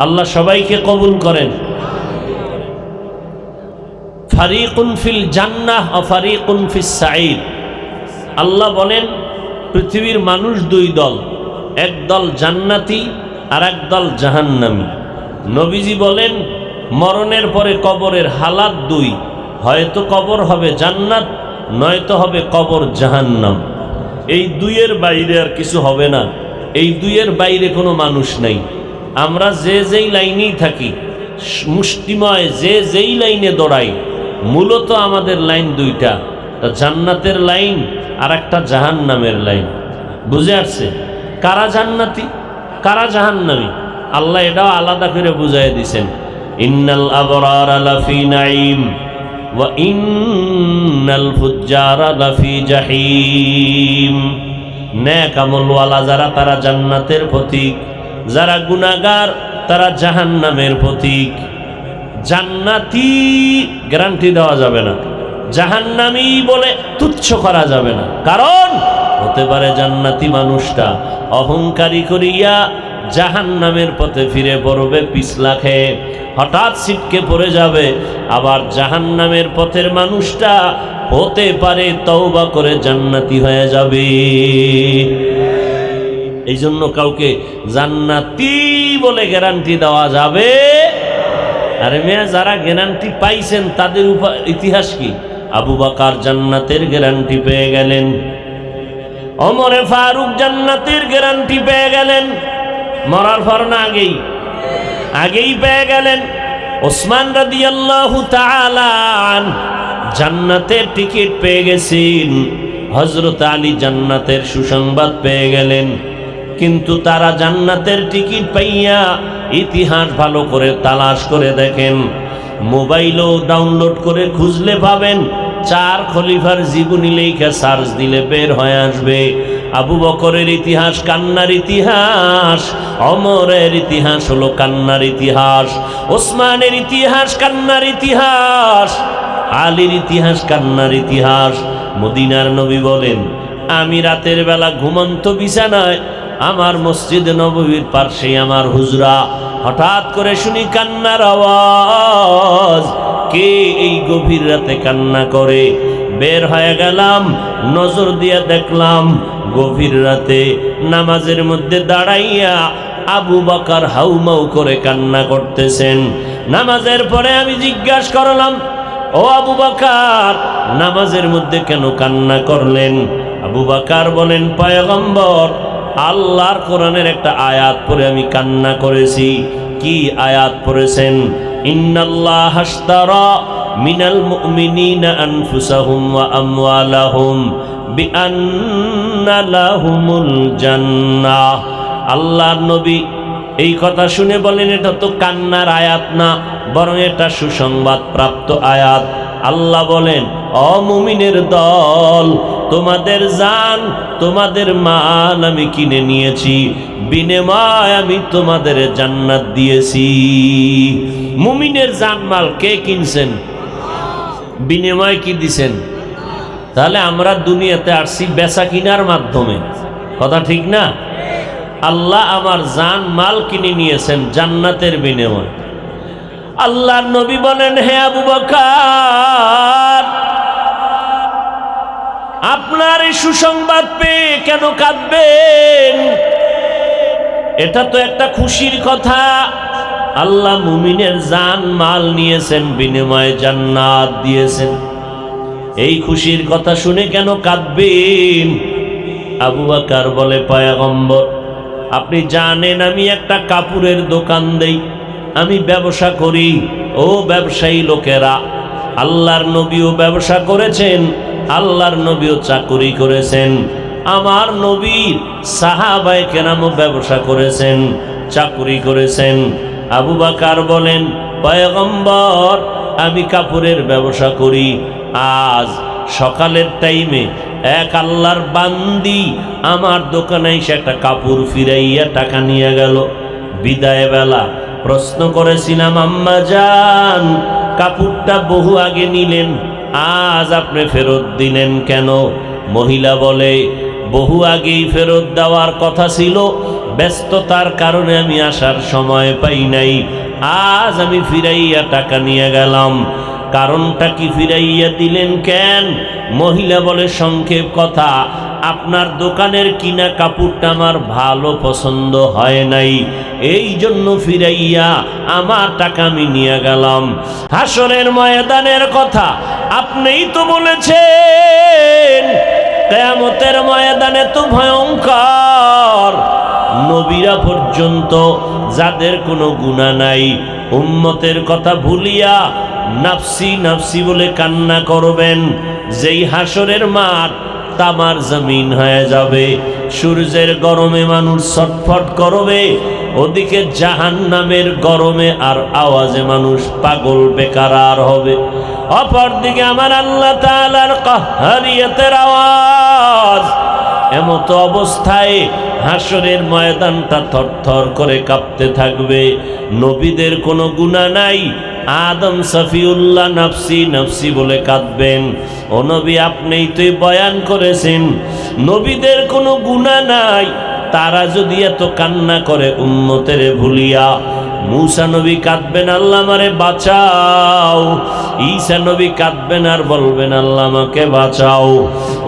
আল্লাহ সবাইকে কবুল করেন। ফারিকুন ফিল জান্নাহ ওয়া ফারিকুন ফিস সাঈদ। আল্লাহ বলেন পৃথিবীর মানুষ দুই দল, এক দল জান্নাতি আর এক দল জাহান্নামী। নবীজি বলেন মরণের পরে কবরের হালাত দুই, হয়তো কবর হবে জান্নাত, নয়তো হবে কবর জাহান্নাম। এই দুইয়ের বাইরে আর কিছু হবে না, এই দুইয়ের বাইরে কোনো মানুষ নাই। আমরা যে যেই লাইনেই থাকি, মুষ্টিময় যে যেই লাইনে দৌড়াই, মূলত আমাদের লাইন দুইটা, জান্নাতের লাইন আর একটা জাহান্নামের লাইন। বুঝে আসছে? কারা জান্নাতি কারা জাহান্নামী আল্লাহ এটাও আলাদা করে বুঝাই দিছেন। ইন্নাল আবরারা লাফি নাঈম ওয়া ইন্নাল ফুজ্জারা লাফি জাহিম। নেক আমলওয়ালা যারা তারা জান্নাতের প্রতীক, যারা গুনাহগার তারা জাহান্নামের প্রতীক। জান্নাতি গ্যারান্টি দেওয়া যাবে না, জাহান্নামী বলে তুচ্ছ করা যাবে না। কারণ হতে পারে জান্নাতি মানুষটা অহংকারী করিয়া জাহান্নামের পথে ফিরে পড়বে পিছলা খেয়ে, হঠাৎ ছিটকে পড়ে যাবে। আবার জাহান্নামের পথের মানুষটা হতে পারে তওবা করে জান্নাতি হয়ে যাবে। এই জন্য কাউকে জান্নাতি বলে গ্যারান্টি দেওয়া যাবে। আরে মেয়া, যারা গ্যারান্টি পাইছেন তাদের ইতিহাস কি? আবু বকর জান্নাতের গ্যারান্টি পেয়ে গেলেন, ওমরে ফারুক জান্নাতের গ্যারান্টি পেয়ে গেলেন, মরার পর না আগেই পেয়ে গেলেন। ওসমান রাদিয়াল্লাহু তাআলা জান্নাতের টিকিট পেয়ে গেছেন, হযরত আলী জান্নাতের সুসংবাদ পেয়ে গেলেন। কিন্তু তারা জান্নাতের টিকিট পাইয়া ইতিহাস ভালো করে তালাশ করে দেখেন, মোবাইলও ডাউনলোড করে খুঁজলে পাবেন, 4 খলিফার জীবনী লেখা সার্চ দিলে বের হয়ে আসবে। আবু বকরের ইতিহাস কান্নার ইতিহাস, ওমরের ইতিহাস হলো কান্নার ইতিহাস, ওসমানের ইতিহাস কান্নার ইতিহাস, আলীর ইতিহাস কান্নার ইতিহাস। মদিনার নবী বলেন, আমি রাতের বেলা ঘুমন্ত বিছানায়, আমার মসজিদ নববীর পাশে আমার হুজরা, হঠাৎ করে শুনি কান্নার আওয়াজ। কে এই গভীর রাতে কান্না করে? বের হয়ে গেলাম, নজর দিয়া দেখলাম গভীর রাতে নামাজের মধ্যে দাঁড়াইয়া আবু বকর হাউমাউ করে কান্না করতেছেন। নামাজের পরে আমি জিজ্ঞাসা করলাম, ও আবু বকর, নামাজের মধ্যে কেন কান্না করলেন? আবু বকর বলেন, পয়গম্বর, আল্লাহর কোরআনের একটা আয়াত পড়ে আমি কান্না করেছি। কি আয়াত পড়েছেন? ইন্নাল্লাহ আশতারা মিনাল মুমিনিনা আনফুসাহুম ওয়া আমওয়ালাহুম বিআন্না লাহুমুল জান্নাহ। আল্লাহর নবী এই কথা শুনে বলেন, এটা তো কান্নার আয়াত না, বরং এটা সুসংবাদ প্রাপ্ত আয়াত। আল্লাহ বলেন, ও মুমিনের দল, তোমাদের জান তোমাদের মাল আমি কিনে নিয়েছি, বিনিময়ে আমি তোমাদের জান্নাত দিয়েছি। মুমিনের জান মাল কে কিনছেন? বিনিময়ে কি দিছেন? তাহলে আমরা দুনিয়াতে আসছি বেচা কিনার মাধ্যমে, কথা ঠিক না? আল্লাহ আমার জান মাল কিনে নিয়েছেন জান্নাতের বিনিময়ে। আল্লাহর নবী বলেন, হে আবু বকর, আপনার এই সুসংবাদ পেয়ে কেন কাঁদবেন? এটা তো একটা খুশির কথা। আল্লাহ মুমিনের জান মাল নিয়েছেন, বিনিময়ে জান্নাত দিয়েছেন। এই খুশির কথা শুনে কেন কাঁদবেন? আবু বকর বলে, পয়গম্বর আপনি জানেন আমি একটা কাপড়ের দোকান দেই, আমি ব্যবসা করি। ও ব্যবসায়ী লোকেরা, আল্লাহর নবীও ব্যবসা করেছেন, আল্লাহর নবীও চাকরি করেছেন, আমার নবীর সাহাবায়ে কেরামও ব্যবসা করেছেন, চাকরি করেছেন। আবু বকর বলেন, পয়গম্বর আমি কাপড়ের ব্যবসা করি। আজ সকালের টাইমে এক আল্লাহর বান্দি আমার দোকানে এসে একটা কাপড় ফিরাইয়া টাকা নিয়ে গেল। বিদায় বেলা প্রশ্ন করেছিলাম, আম্মা জান কাপড়টা বহু আগে নিলেন, আজ আপনি ফেরত দিলেন কেন? মহিলা বলে, বহু আগেই ফেরত দেওয়ার কথা ছিল, ব্যস্ততার কারণে আমি আসার সময় পাই নাই, আজ আমি ফিরাইয়া টাকা নিয়ে গেলাম। কারণটা কি, ফিরাইয়া দিলেন কেন? মহিলা বলে, সংক্ষেপ কথা, আপনার দোকানের কিনা কাপড়টা আমার ভালো পছন্দ হয় নাই, এই জন্য ফিরাইয়া আমার টাকা আমি নিয়ে গেলাম। হাসরের ময়দানের কথা আপনিই তো বলেছেন, কিয়ামতের ময়দানে তো ভয়ঙ্কর, নবীরা পর্যন্ত যাদের কোনো গুনাহ নাই উম্মতের কথা ভুলিয়া নাফসি নাফসি বলে কান্না করবেন। যেই হাসরের মাঠ তামার জমিন হয়ে যাবে, সূর্যের গরমে মানুষ ছটফট করবে, ওদিকে জাহান্নামের গরমে আর আওয়াজে মানুষ পাগল বেকারার হবে। অপরদিকে আমার আল্লাহ তাআলার কাহ্হারিয়তের আওয়াজ। এমত অবস্থায় হাসরের ময়দানটা থরথর করে কাঁপতে থাকবে। নবীদের কোনো গুনাহ নাই, আদম সফিউল্লাহ নাফসি নাফসি বলে কাঁদবেন। ও নবী আপনিই তো বয়ান করেছেন নবীদের কোনো গুনাহ নাই, তারা যদি এত কান্না করে উম্মতের ভুলিয়া। মূসা নবী কাঁদবেন, আল্লাহ আমারে বাঁচাও। ঈসা নবী কাঁদবেন আর বলবেন, আল্লাহ আমাকে বাঁচাও।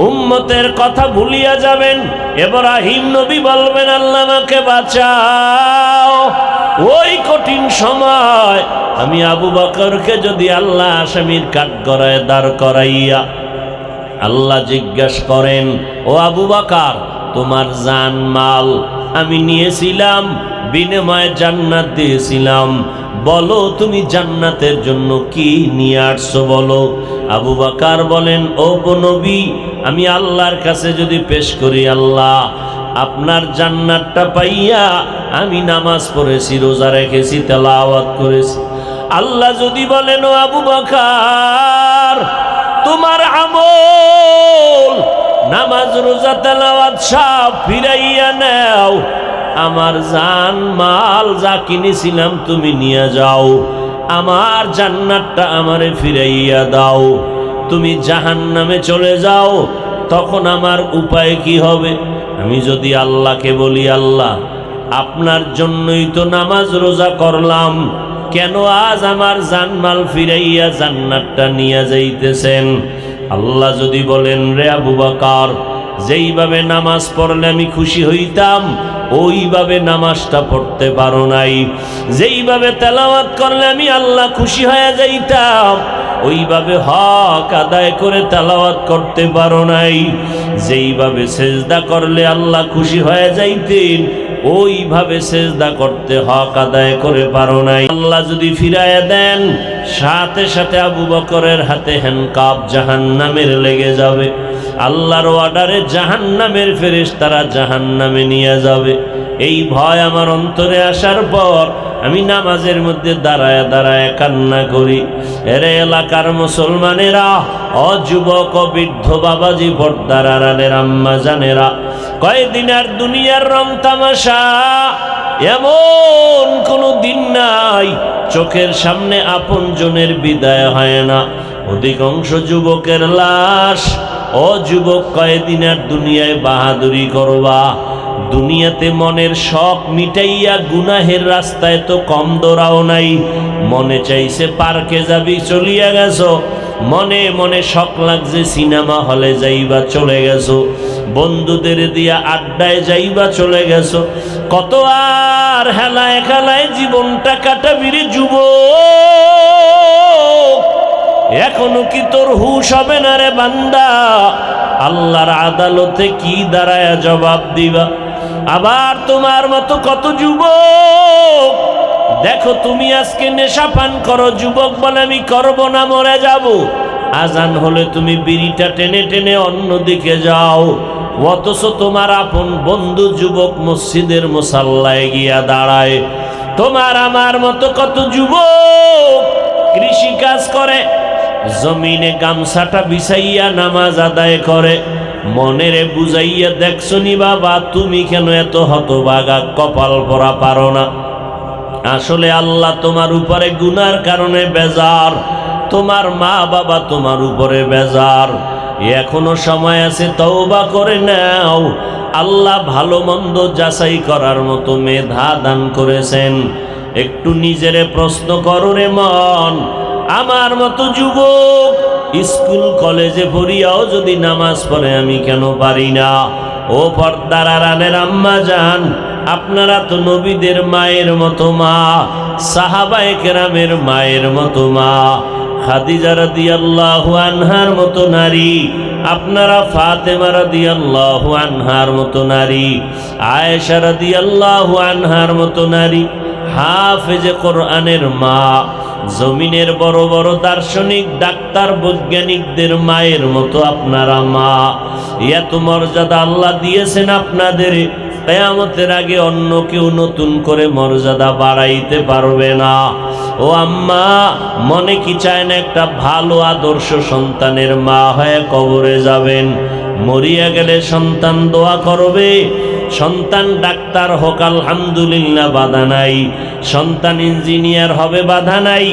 উম্মতের কথা ভুলিয়া যাবেন। ইব্রাহিম নবী বলবেন, আল্লাহ আমাকে বাঁচাও। ওই কঠিন সময় আমি আবু বকরকে যদি আল্লাহ আসামির কাঠগড়ায় দাঁড় করাইয়া আল্লাহ জিজ্ঞাসা করেন, ও আবু বকর তোমার জান মাল আমি নিয়েছিলাম, বিনিময়ে জান্নাত দিয়েছিলাম, বলো তুমি জান্নাতের জন্য কি নিয়ে আসছো বলো। আবু বকর বলেন, ও নবী আমি আল্লাহর কাছে যদি পেশ করি, আল্লাহ আপনার জান্নাতটা পাইয়া আমি নামাজ পড়েছি, রোজা রেখেছি, তেলাওয়াত করেছি। আল্লাহ যদি বলেন, ও আবু বকর তোমার আমল নামাজ রোজা তেলাওয়াত সব ফিরাইয়া নাও, আমার জান মাল যা কিনেছিলাম তুমি নিয়ে যাও, আমার জান্নাতটা আমারে ফিরাইয়া দাও, তুমি জাহান্নামে চলে যাও, তখন আমার উপায় কি হবে? আমি যদি আল্লাহকে বলি, আল্লাহ আপনার জন্যই তো নামাজ রোজা করলাম, কেন আজ আমার জানমাল ফিরাইয়া জান্নাতটা নিয়ে যাইতেছেন? আল্লাহ যদি বলেন, রে আবু বকর যেইভাবে নামাজ পড়লে আমি খুশি হইতাম ওইভাবে নামাজটা পড়তে পারো নাই, যেইভাবে তেলাওয়াত করলে আমি আল্লাহ খুশি হয়ে যাইতাম ওইভাবে হক আদায় করে তেলাওয়াত করতে পারো নাই, যেইভাবে সেজদা করলে আল্লাহ খুশি হয়ে যাইতেন ওইভাবে সেজদা করতে হক আদায় করে পারো নাই। আল্লাহ যদি ফিরাইয়া দেন সাথে সাথে আবু বকরের হাতে হ্যান্ডকাপ জাহান্নামের লেগে যাবে। আল্লাহর অর্ডারে জাহান্নামের ফেরেশতারা জাহান্নামে নিয়ে যাবে। এই ভয় আমার অন্তরে আসার পর আমি নামাজের মধ্যে দাঁড়ায় দাঁড়ায় কান্না করি। এরে এলাকার মুসলমানেরা, অযুবক বৃদ্ধ বাবাজি, পর্দার আড়ালের আম্মা জানেরা, কয়দিন আর দুনিয়ার রং তামাশা, এমন কোনো দিন নাই চোখের সামনে আপনজনের বিদায় হয় না। অধিকাংশ যুবকের লাশ। ও যুবক, কয়দিন আর দুনিয়ায় বাহাদুরি করবা? দুনিয়াতে মনের শখ মিটাইয়া গুনাহের রাস্তায় তো কম দৌড়াও নাই। মনে চাইছে পার্কে যাবি, চলিয়া গেছো। মনে মনে শখ লাগছে সিনেমা হলে যাইবা, চলে গেছো। বন্ধুদের দিয়া আড্ডায় যাইবা, চলে গেছো। কত আর হেলায় খেলায় জীবনটা কাটাবি রে যুবক। এখনো কি তোর হুঁশ হবে না রে বান্দা? আল্লাহর আদালতে কি দাঁড়ায় জবাব দিবা? আবার তোমার মতো কত যুবক, দেখো তুমি আজকে নেশা পান করো, যুবক বলে আমি করব না, মরে যাব। আজান হলে তুমি বিড়িটা টেনে টেনে অন্যদিকে যাও, অথচ তোমার আপন বন্ধু যুবক মসজিদের মুসাল্লায় গিয়া দাঁড়ায়। তোমার আমার মতো কত যুবক কৃষি কাজ করে, জমিনে গামছাটা বিছাইয়া নামাজ আদায় করে। মনেরে বুঝাইয়া দেখছনি বাবা, তুমি কেন এত হতভাগা, কপাল পরা পারো না? আসলে আল্লাহ তোমার উপরে গুনার কারণে বেজার, তোমার মা বাবা তোমার উপরে বেজার। এখনো সময় আছে, তওবা করে নাও। আল্লাহ ভালো মন্দ যাচাই করার মতো মেধা দান করেছেন। একটু নিজেরে প্রশ্ন করো রে মন। আমার মতো যুবক স্কুল কলেজে পড়িয়াও যদি নামাজ পড়ে, আমি কেন পারি না? ও পর্দার আড়ালের আম্মা জান, আপনারা তো নবীদের মায়ের মতো মা, সাহাবায়ে কেরামের মায়ের মতো মা, খাদিজা রাদিয়াল্লাহু আনহার মতো নারী, আপনারা ফাতেমা রাদিয়াল্লাহু আনহার মতো নারী, আয়েশা রাদিয়াল্লাহু আনহার মতো নারী, হাফেজে কোরআনের মা, জমিনের বড় বড় দার্শনিক ডাক্তার বৈজ্ঞানিকদের মায়ের মতো আপনারা মা। এত মর্যাদা আল্লাহ দিয়েছেন আপনাদের, কিয়ামতের আগে অন্য কেউ নতুন করে মর্যাদা বাড়াইতে পারবে না। ও আম্মা, মনে কি চায় না একটা ভালো আদর্শ সন্তানের মা হয়ে কবরে যাবেন? মরিয়া গেলে সন্তান দোয়া করবে, সন্তান ডাক্তার হোক আলহামদুলিল্লাহ, বাধা নাই। সন্তান ইঞ্জিনিয়ার হবে, বাধা নাই।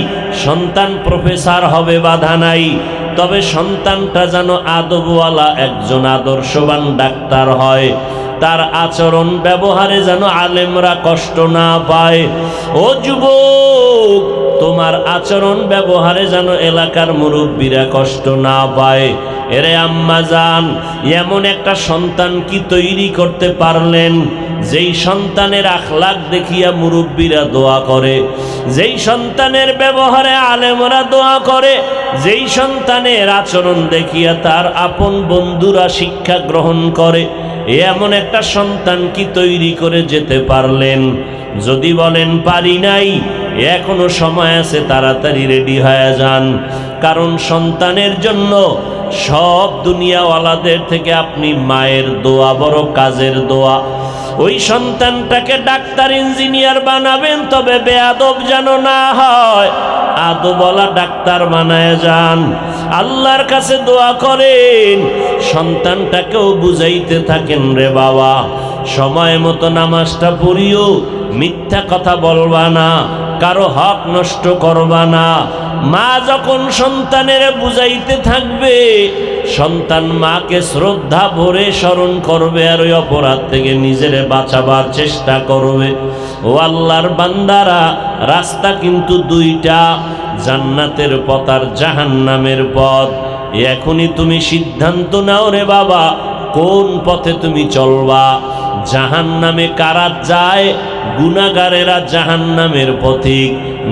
সন্তান প্রফেসর হবে, বাধা নাই। তবে সন্তানটা যেন আদবওয়ালা একজন আদর্শবান ডাক্তার হয়, তার আচরণ ব্যবহারে যেন আলেমরা কষ্ট না পায়। ও যুবক, তোমার আচরণ ব্যবহারে যেন এলাকার মুরব্বীরা কষ্ট না পায়। এরে আম্মা জান, এমন একটা সন্তান কি তৈরি করতে পারলেন যেই সন্তানের আখলাক দেখিয়া মুরব্বীরা দোয়া করে, যেই সন্তানের ব্যবহারে আলেমরা দোয়া করে, যেই সন্তানের আচরণ দেখিয়া তার আপন বন্ধুরা শিক্ষা গ্রহণ করে, এমন একটা সন্তান কি তৈরি করে যেতে পারলেন? যদি বলেন পারি নাই, এখনো সময় আছে, তাড়াতাড়ি রেডি হয়ে যান। কারণ সন্তানের জন্য সব দুনিয়াওয়ালাদের থেকে আপনি মায়ের দোয়া বড় কাজের দোয়া। ওই সন্তানটাকে ডাক্তার ইঞ্জিনিয়ার বানাবেন, তবে বেয়াদব যেন না হয়, আদবওয়ালা ডাক্তার বানায় যান। আল্লাহর কাছে দোয়া করেন, সন্তানটাকেও বুঝাইতে থাকেন, রে বাবা সময় মতো নামাজটা পড়িও, মিথ্যা কথা বলবা না, কারো হক নষ্ট করবা না। মা যখন সন্তানের বুঝাইতে থাকবে, সন্তান মাকে শ্রদ্ধা ভরে স্মরণ করবে, আর ওই অপরাধ থেকে নিজেরে বাঁচাবার চেষ্টা করবে। ও আল্লাহর বান্দারা, রাস্তা কিন্তু দুইটা, জান্নাতের পথ আর জাহান্নামের পথ। এখনই তুমি সিদ্ধান্ত নাও রে বাবা, কোন পথে তুমি চলবা। জাহান্নামে কারা যায়? গুনাহগারেরা জাহান্নামের পথিক,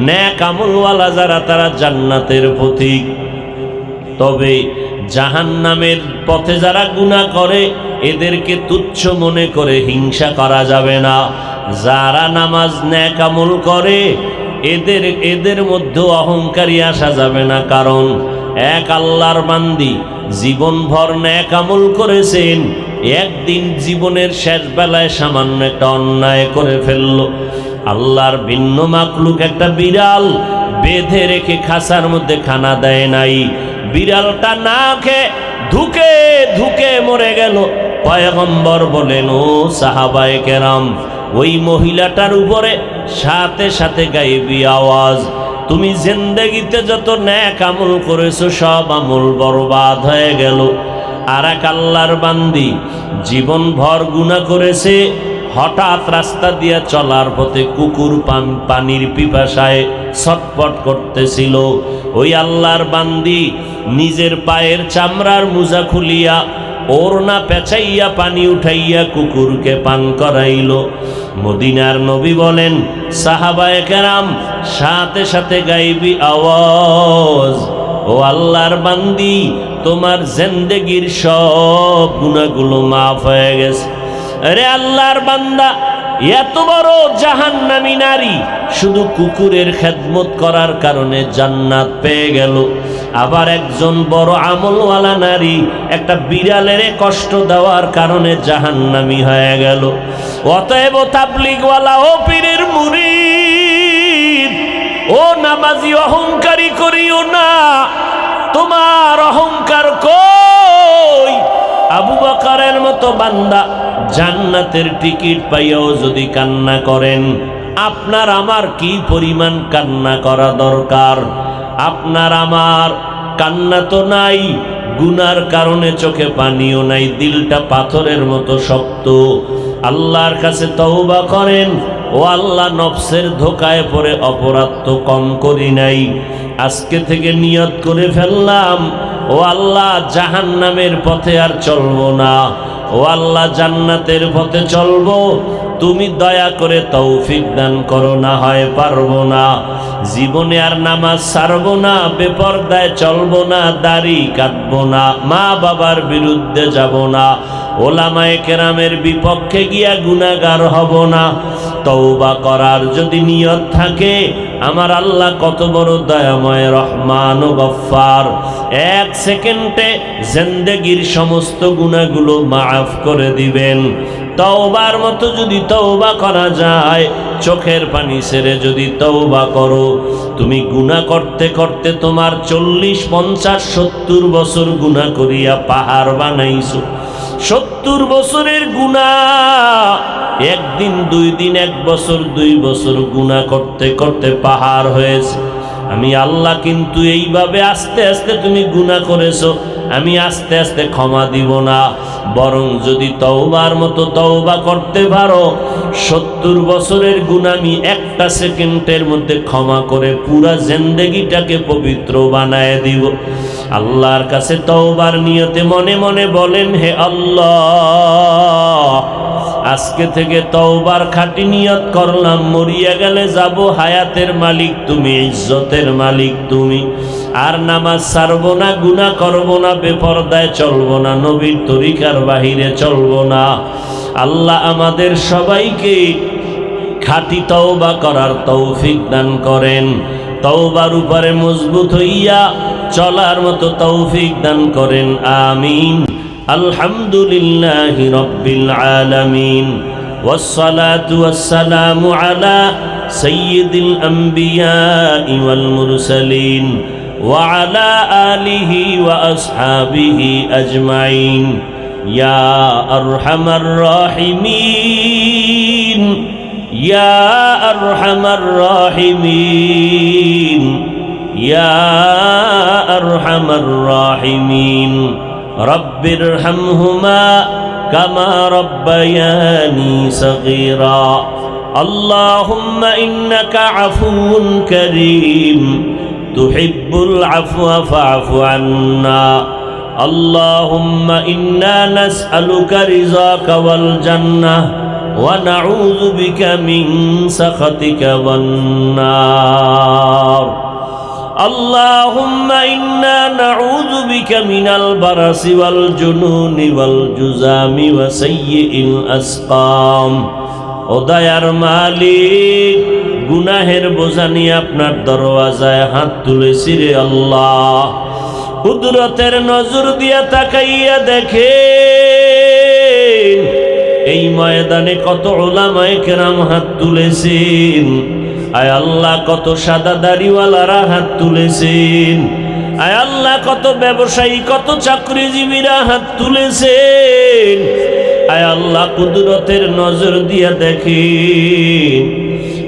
নেক আমলওয়ালা যারা তারা জান্নাতের পথিক। তবে জাহান্নামের পথে যারা গুনাহ করে, এদেরকে তুচ্ছ মনে করে হিংসা করা যাবে না। যারা নামাজ নেক আমল করে, এদের মধ্যে অহংকারী আসা যাবে না। কারণ এক আল্লাহর বান্দি জীবনভর নেক আমল করেছেন, একদিন জীবনের শেষ বেলায় সামান্য একটা অন্যায় করে ফেললো। আল্লাহর ভিন্ন মাকলুক একটা বিড়াল বেঁধে রেখে খাঁচার মধ্যে খানা দেয় নাই, বিড়ালটা না খেয়ে ধুকে ধুকে মরে গেল। পয়গম্বর বলেন, ও সাহাবায়ে কেরাম, ওই মহিলাটার উপরে সাথে সাথে গায়েবী আওয়াজ, তুমি জিন্দেগিতে যত নেক আমল করেছো সব আমল বরবাদ হয়ে গেল। আর এক আল্লাহর বান্দি জীবন ভর গুনাহ করেছে, হঠাৎ রাস্তা দিয়া চলার পথে কুকুর পানির পিপাসায় ছটফট করতেছিল। ওই আল্লাহর বান্দি নিজের পায়ের চামড়ার মোজা খুলিয়া ওড়না পেঁচাইয়া পানি উঠাইয়া কুকুরকে পান করাইল। মদিনার নবী বলেন, সাহাবায়ে কেরাম সাথে সাথে গায়েবী আওয়াজ, ও আল্লাহর বান্দি, তোমার জিন্দেগীর সব গুনাহগুলো মাফ হয়ে গেছে। আরে আল্লাহর বান্দা, এত বড় জাহান্নামী নারী শুধু কুকুরের খেদমত করার কারণে জান্নাত পেয়ে গেল, আবার একজন বড় আমলওয়ালা নারী একটা বিড়ালের কষ্ট দেওয়ার কারণে জাহান্নামী হয়ে গেল। অতএব তাবলীগওয়ালা ও পীরের মুরিদ ও নামাজি, অহংকারী করিও না। তোমার অহংকার কই? আবু বকরের মতো বান্দা জান্নাতের টিকিট পাইয়াও যদি কান্না করেন, আপনার আমার কি পরিমাণ কান্না করা দরকার? আপনার আমার কান্না তো নাই, গুনার কারণে চোখে পানিও নাই, দিলটা পাথরের মতো শক্ত। আল্লাহর কাছে তওবা করেন, ও আল্লাহ, নফসের ধোকায় পড়ে অপরাধ তো কম করি নাই, আজকে থেকে নিয়ত করে ফেললাম, ও আল্লাহ, জাহান্নামের পথে আর চলবো না, ও আল্লাহ, জান্নাতের পথে চলবো। তুমি দয়া করে তৌফিক দান করো, না হয় পারবো না। জীবনে আর নামাজ ছাড়বো না, বেপরদায় চলবো না, দাড়ি কাটবো না, মা বাবার বিরুদ্ধে যাব না, ওলামায়ে কেরামের বিপক্ষে গিয়া গুনাহগার হব না। তওবা করার যদি নিয়ত থাকে, আমার আল্লাহ কত বড় দয়াময়, রহমান ও গফফার, এক সেকেন্ডে জিন্দেগীর সমস্ত গুনাহগুলো মাফ করে দিবেন। তওবার মতো যদি তওবা করা যায়, চোখের পানি ছেড়ে যদি তওবা করো, তুমি গুনাহ করতে করতে তোমার 40, 50, 70 বছর গুনাহ করিয়া পাহাড় বানাইছো। 70 বছরের গুনাহ একদিন, 2 দিন, 1 বছর, 2 বছর গুনাহ করতে করতে পাহাড় হয়েছে। আমি আল্লাহ কিন্তু এইভাবে আস্তে আস্তে তুমি গুনাহ করেছো, আমি আস্তে আস্তে ক্ষমা দিব না। বরং যদি তওবার মতো তওবা করতে পারো, 70 বছরের গুনাহ আমি একটা সেকেন্ডের মধ্যে ক্ষমা করে পুরা জিন্দেগিটাকে পবিত্র বানায় দিব। আল্লাহর কাছে তওবার নিয়তে মনে মনে বলেন, হে আল্লাহ, আজকে থেকে তওবার খাঁটি নিয়ত করলাম, মরিয়া গেলে যাব, হায়াতের মালিক তুমি, ইজ্জতের মালিক তুমি। আর নামাজ ছাড়বো না, গুনাহ করবো না, বেপরদায় চলবো না, নবীর তরিকার বাহিরে চলবো না। আল্লাহ আমাদের সবাইকে খাঁটি তওবা করার তৌফিক দান করেন, তওবার উপরে মজবুত হইয়া চলার মতো তৌফিক দান করেন, আমিন। আলহামদুলিল্লাহি রাব্বিল আলামিন, ওয়াসসালাতু ওয়াসসালামু আলা সাইয়্যিদিল আম্বিয়াই ওয়াল মুরসালিন ওয়া আলা আলিহি ওয়া আসহাবিহি আজমাইন। ইয়া আরহামার রাহিমিন, ইয়া আরহামার রাহিমিন, ইয়া আরহামার রাহিমিন। রব্বিরহামহুমা কামা রব্বায়ানি সগীরা। আল্লাহুম্মা ইন্নাকা আফুউন কারীম, তুহিব্বুল আফওয়া ফা'ফু আন্না। আল্লাহুম্মা ইন্না নাসআলুকা রিযাকা ওয়াল জান্নাহ ওয়া নাউযু বিকা মিন সাখাতিকা ওয়ান নার। اللهم إنا نعوذ بك من البرص والجنون والجذام وسيء الأسقام। ও দয়ার মালিক, গুনাহের বোঝা নিয়ে আপনার দরওয়াজায় হাত তুলেছি রে আল্লাহ। কুদরতের নজর দিয়া তাকাইয়া দেখেন, এই ময়দানে কত উলামায়ে কেরাম হাত তুলেছেন। আয় আল্লাহ, কত সাদা দাড়িওয়ালারা হাত তুলেছেন। আয় আল্লাহ, কত ব্যবসায়ী, কত চাকরিজীবীরা হাত তুলেছেন। আয় আল্লাহ, কুদরতের নজর দিয়া দেখেন।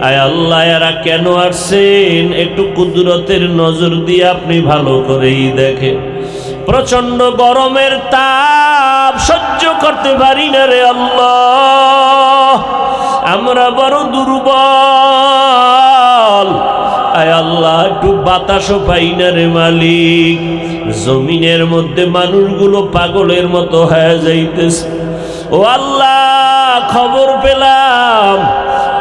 আয় আল্লাহ, এরা কেন আসছেন, একটু কুদরতের নজর দিয়ে আপনি ভালো করেই দেখেন। প্রচন্ড গরমের তাপ সহ্য করতে পারি না রে আল্লাহ, আমরা বড় দুর্বল। আয় আল্লাহ, একটু বাতাসও পাই না রে মালিক। জমিনের মধ্যে মানুষগুলো পাগলের মতো হয়ে যাইতেছে। ও আল্লাহ, খবর পেলাম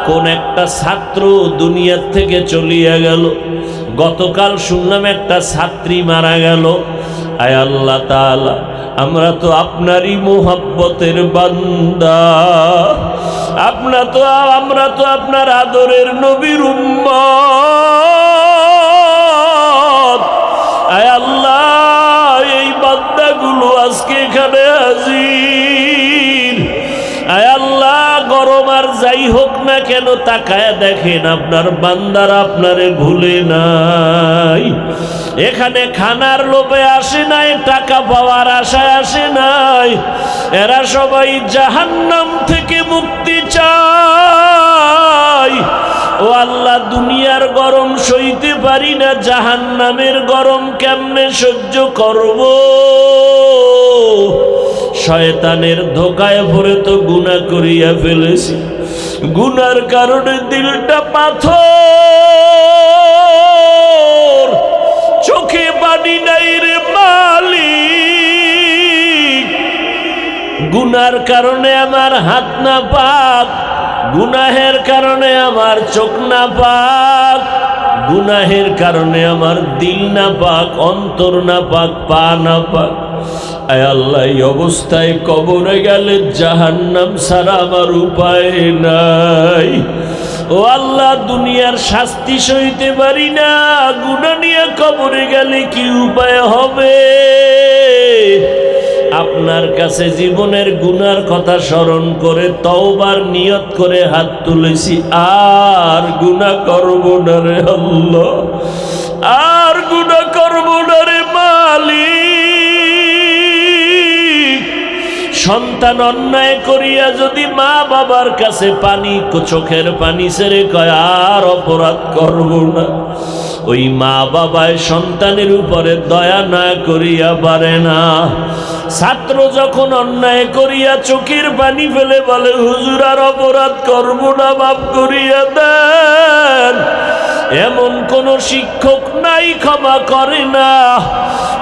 কোন একটা ছাত্র দুনিয়ার থেকে চলিয়া গেল। গতকাল শুনলাম একটা ছাত্রী মারা গেল। আয় আল্লাহ তাআলা, আমরা তো আপনারই মোহাব্বতের বান্দা, আমরা তো আপনার আদরের নবীর উম্মত। আয় আল্লাহ, এই বান্দাগুলো আজকে এখানে হাজির। আয় আল্লাহ, গরম আর যাই হোক না কেন, তাকায় দেখেন আপনার বান্দারা আপনারে ভুলে নাই। এখানে খানার লোভে আসে নাই, টাকা পাওয়ার আশায় আসে নাই। এরা সবাই জাহান্নাম থেকে মুক্তি চায়। ও আল্লাহ, দুনিয়ার গরম সইতে পারি না, জাহান্নামের গরম কেমনে সহ্য করব? শয়তানের ধোকায় পড়ে তো গুনাহ করিয়া ফেলেছি, গুনার কারণে দিলটা পাথর, চোখে পানি নাই রে মালিক। গুনার কারণে আমার হাত না পাক, গুনাহের কারণে আমার চোখ না পাক, গুনাহের কারণে আমার দিল না পাক, অন্তর না পাক, পা না পাক। আয় আল্লাহ, এই অবস্থায় কবরে গেলে জাহান্নাম ছাড়া আমার উপায় নাই। ও আল্লাহ, দুনিয়ার শাস্তি সইতে পারি না, গুনাহ নিয়ে কবরে গেলে কি উপায় হবে? আপনার কাছে জীবনের গুনার কথা স্মরণ করে তওবার নিয়ত করে হাত তুলেছি, আর গুনাহ করব না রে আল্লাহ, আর গুনাহ করব না রে মালিক। সন্তান অন্যায় করিয়া যদি মা বাবার কাছে পানি, চোখের পানি ছেড়ে কয় আর অপরাধ করব না, ওই মা বাবায় সন্তানের উপরে দয়া না করিয়া পারে না। ছাত্র যখন অন্যায় করিয়া চোখের পানি ফেলে বলে হুজুর আর অপরাধ করব না, মাফ করিয়া দেন, এমন কোন শিক্ষক নাই ক্ষমা করে না।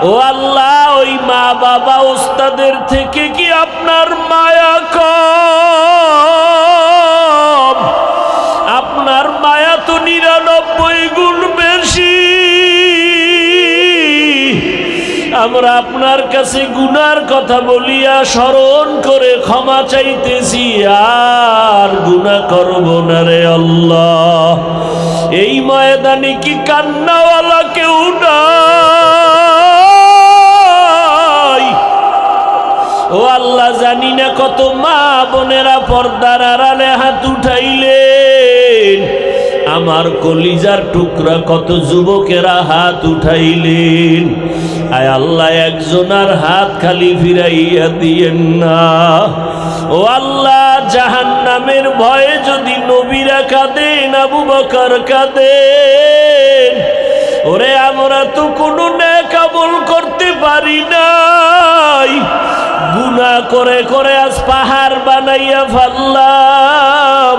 ও আল্লাহ, ওই মা বাবা ওস্তাদের থেকে কি আপনার মায়া কম? আপনার মায়া তো 99 গুণ বেশি। আমরা আপনার কাছে গুনার কথা বলিয়া স্মরণ করে ক্ষমা চাইতেছি, আর গুনাহ করব না রে আল্লাহ। এই ময়দানে কি কান্নাওয়ালা কেউ নাই? ও আল্লাহ, জানি না কত মা বোনেরা পর্দার আড়ালে হাত উঠাইলেন, আমার কলিজার টুকরা কত যুবকেরা হাত উঠাইলেন। আয় আল্লাহ, একজনার হাত খালি ফিরাইয়া দিয়েন না। ও আল্লাহ, জাহান্নামের ভয়ে যদি নবীরা কাঁদেন, আবু বকর কাঁদেন, ওরে আমরা তো কোনো নেক আমল করতে পারি নাই, গুনাহ করে করে আজ পাহাড় বানাইয়া ফেললাম।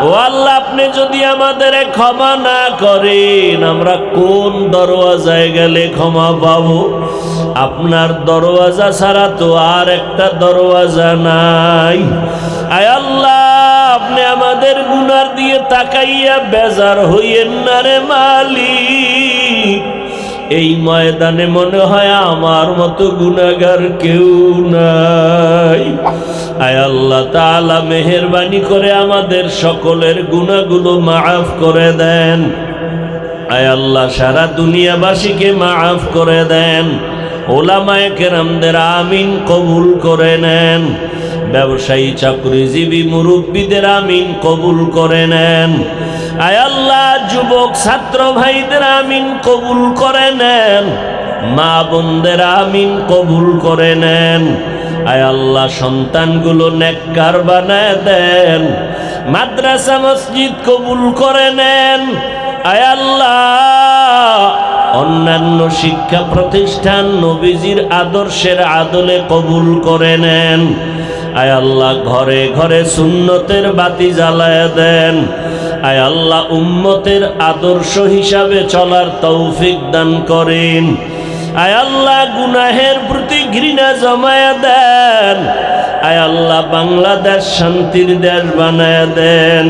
ও আল্লাহ, আপনি যদি আমাদের ক্ষমা না করেন, আমরা কোন দরওয়াজায় গেলে ক্ষমা পাবো? আপনার দরওয়াজা ছাড়া তো আর একটা দরওয়াজা নাই। আয় আল্লাহ, আপনি আমাদের গুনার দিয়ে তাকাইয়া বেজার হইয়েন না রে মালিক। এই ময়দানে মনে হয় আমার মতো গুনাহগার কেউ নাই। আয় আল্লাহ তাআলা, মেহেরবানি করে আমাদের সকলের গুনাহগুলো মাফ করে দেন। আয় আল্লাহ, সারা দুনিয়াবাসীকে মাফ করে দেন। ওলামায়ে কেরামদের আমিন কবুল করে নেন। ব্যবসায়ী চাকরিজীবী মুরব্বীদের আমিন কবুল করে নেন। আয় আল্লাহ, যুবক ছাত্র ভাইদের আমিন কবুল করে নেন। মা বোনদের আমিন কবুল করে নেন। আয় আল্লাহ, সন্তানগুলো নেককার বানায় দেন। মাদ্রাসা মসজিদ কবুল করে নেন। আয় আল্লাহ, অন্যান্য শিক্ষা প্রতিষ্ঠান নবীজির আদর্শের আদলে কবুল করে নেন। আয় আল্লাহ, ঘরে ঘরে সুন্নতের বাতি জ্বালায় দেন। আয় আল্লাহ, উম্মতের আদর্শ হিসাবে চলার তৌফিক দান করেন। আয় আল্লাহ, গুনাহের প্রতি ঘৃণা জমায়া দেন। আয় আল্লাহ, বাংলাদেশ শান্তির দেশ বানায় দেন।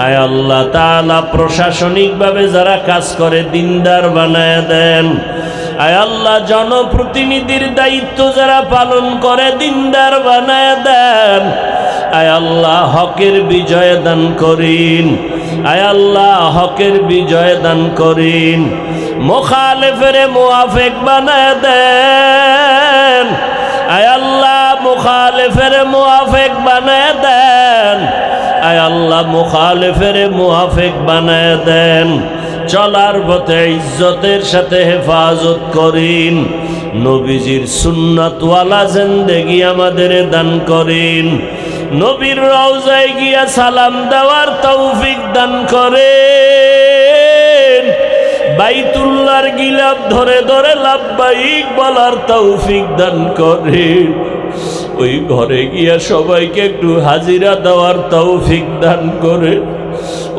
আয় আল্লাহ তাআলা প্রশাসনিকভাবে যারা কাজ করে দিনদার বানায় দেন। আয় আল্লাহ জনপ্রতিনিধির দায়িত্ব যারা পালন করে দিনদার বানায় দেন। আয় আল্লাহ হকের বিজয় দান করিন। আয় আল্লাহ হকের বিজয় দান করিন। মুখালিফের মুআফিক বানায় দেন। আয় আল্লাহ মুখালিফের মুআফিক বানায় দেন। আয় আল্লাহ মুখালিফের মুআফিক বানায় দেন। চলার পথে ইজ্জতের সাথে হেফাজত করিন। নবীজির সুন্নাতওয়ালা জিন্দেগি আমাদের দান করিন। নবীর রওজায় গিয়া সালাম দেওয়ার তৌফিক দান করেন। বাইতুল্লাহর গিলাফ ধরে ধরে লাব্বাইক বলার তৌফিক দান করেন। ওই ঘরে গিয়া সবাইকে একটু হাজিরা দেওয়ার তৌফিক দান করেন।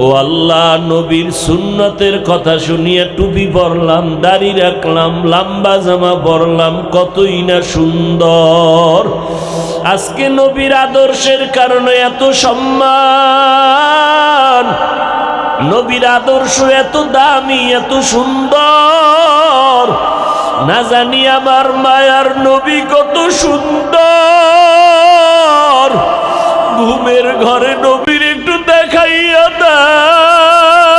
ও আল্লাহ, নবীর সুন্নতের কথা শুনিয়া টুপি পরলাম, দাড়ি রাখলাম, লম্বা জামা পরলাম, কতই না সুন্দর। আজকে নবীর আদর্শের কারণে এত সম্মান, নবীর আদর্শ এত দামি, এত সুন্দর। না জানি আমার মায়ার নবী কত সুন্দর। ঘুমের ঘরে নবীর একটু দেখাইয়া দাও,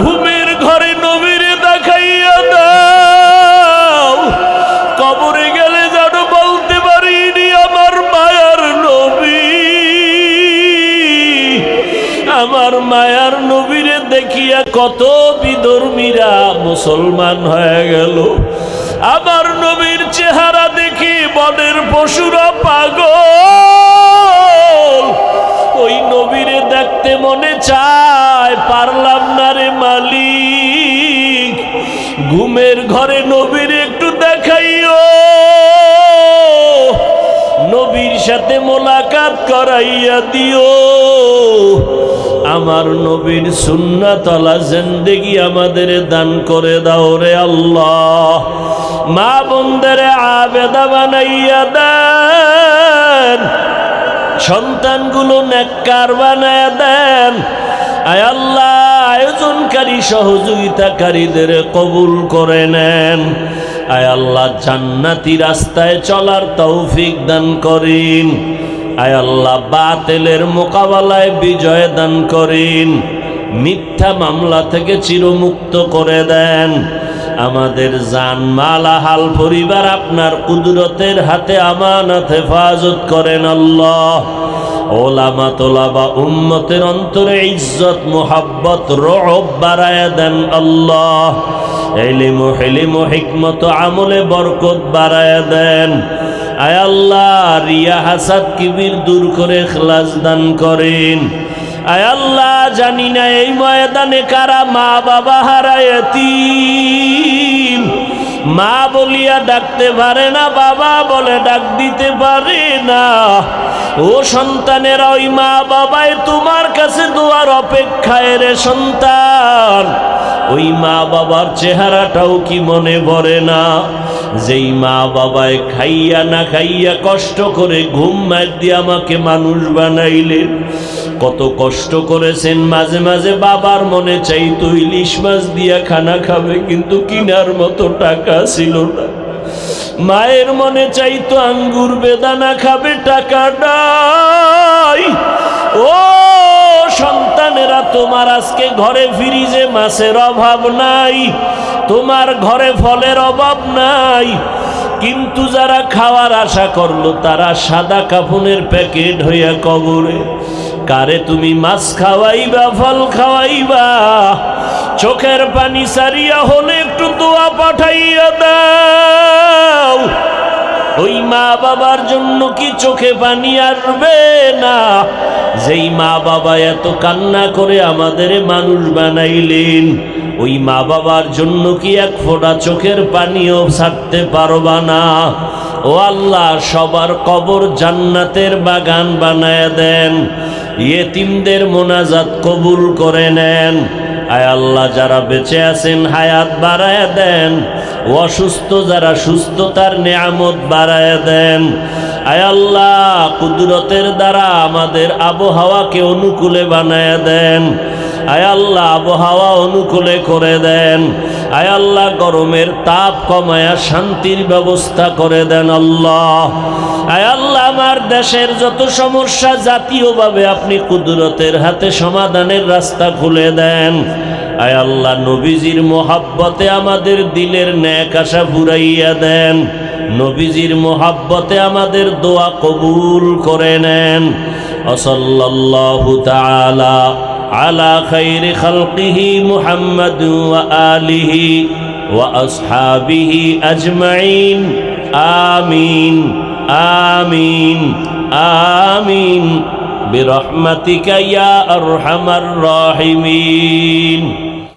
ঘুমের ঘরে নবীর দেখাইয়া দাও। কবরে গেলে যেন বলতে পারিনি আমার মায়ার নবী। আমার মায়ার নবীরে দেখিয়া কত বিধর্মীরা মুসলমান হয়ে গেল। আমার নবীর চেহারা দেখি বনের পশুরা পাগল। ওই নবীরে দেখতে মনে চায়, পারলাম না রে মালিক। ঘুমের ঘরে নবীর একটু দেখাইও, নবীর সাথে মোলাকাত করাইয়া দিও। আমার নবীর সুন্নাতওয়ালা জিন্দেগি আমাদের দান করে দাও রে আল্লাহ। মা বোনদের আবেদা বানাইয়া দেন, সন্তানগুলো নেককার বানাইয়া দেন। আয় আল্লাহ, আয়োজনকারী সহযোগিতাকারীদের কবুল করে নেন। আয় আল্লাহ, জান্নাতি রাস্তায় চলার তৌফিক দান করিন। আয় আল্লাহ, বাতিলের মোকাবেলায় বিজয় দান করিন। মিথ্যা মামলা থেকে চিরমুক্ত করে দেন। আমাদের জান মাল হাল পরিবার আপনার কুদরতের হাতে আমানত হেফাজত করেন আল্লাহ। ওলামা তোলাবা উম্মতের অন্তরে ইজ্জত মুহাব্বত রওব বাড়ায়া দেন আল্লাহ। ইলম ও হিলম ও হিকমত আমলে বরকত বাড়ায়া দেন। আয় আল্লাহ, রিয়া হাসাদ কিবির দূর করে ইখলাস দান করেন। আয় আল্লাহ, জানি না এই ময়দানে কারা মা বাবা হারায় এতিম। মা বলিয়া ডাকতে পারে না, বাবা বলে ডাক দিতে পারে না। ও সন্তানেরা, ওই মা বাবাই তোমার কাছে দোয়ার অপেক্ষায় রে সন্তান। ওই মা বাবার চেহারাটাও কি মনে পড়ে না? যেই মা বাবায় খাইয়া না খাইয়া কষ্ট করে ঘুম মার দিয়ে আমাকে মানুষ বানাইলেন। কত কষ্ট করেছেন। মাঝে মাঝে বাবার মনে চাইতো ইলিশ মাছ দিয়া খানা খাবে, কিন্তু কিনার মতো টাকা ছিল না। মায়ের মনে চাইতো আঙ্গুর বেদানা খাবে, টাকা নাই। ও সন্তানেরা, তোমার আজকে ঘরে ফ্রিজে মাছের অভাব নাই, তোমার ঘরে ফলের অভাব নাই, কিন্তু যারা খাওয়ার আশা করলো তারা সাদা কাফনের প্যাকেট হইয়া কবরে। কারে তুমি মাছ খাওয়াইবা, ফল খাওয়াইবা? চোখের পানি সারিয়া হলে একটু দোয়া পাঠাইয়া দাও। ওই মা বাবার জন্য কি চোখে পানি আসবে না? যেই মা বাবা এত কান্না করে আমাদের মানুষ বানাইলেন, ওই মা বাবার জন্য কি এক ফোঁটা চোখের পানিও ছাড়তে পারবা না? ও আল্লাহ, সবার কবর জান্নাতের বাগান বানায় দেন। ইয়েতিমদের মোনাজাত কবুল করে নেন। আয় আল্লাহ, যারা বেঁচে আছেন হায়াত বাড়ায় দেন। অসুস্থ যারা সুস্থতার নেয়ামত বাড়ায় দেন। আয় আল্লাহ কুদরতের দ্বারা আমাদের আবহাওয়াকে অনুকূলে বানায় দেন। আয় আল্লাহ আবহাওয়া অনুকূলে করে দেন। আয় আল্লাহ গরমের তাপ কমায়া শান্তির ব্যবস্থা করে দেন আল্লাহ। আয় আল্লাহ আমার দেশের যত সমস্যা জাতীয়ভাবে আপনি কুদরতের হাতে সমাধানের রাস্তা খুলে দেন। আয় আল্লাহ নবীজির মোহাব্বতে আমাদের দিলের ন্যাক আশা ফুরাইয়া দেন। নবীজির মোহাব্বতে আমাদের দোয়া কবুল করে নেন। সাল্লাল্লাহু তাআলা আলা খাইরি খালকিহি মুহাম্মাদ ওয়া আলিহি ওয়া আসহাবিহি আজমাইন। আমিন আমিন আমিন বিরহমাতিকা ইয়া আরহামার রাহিমিন।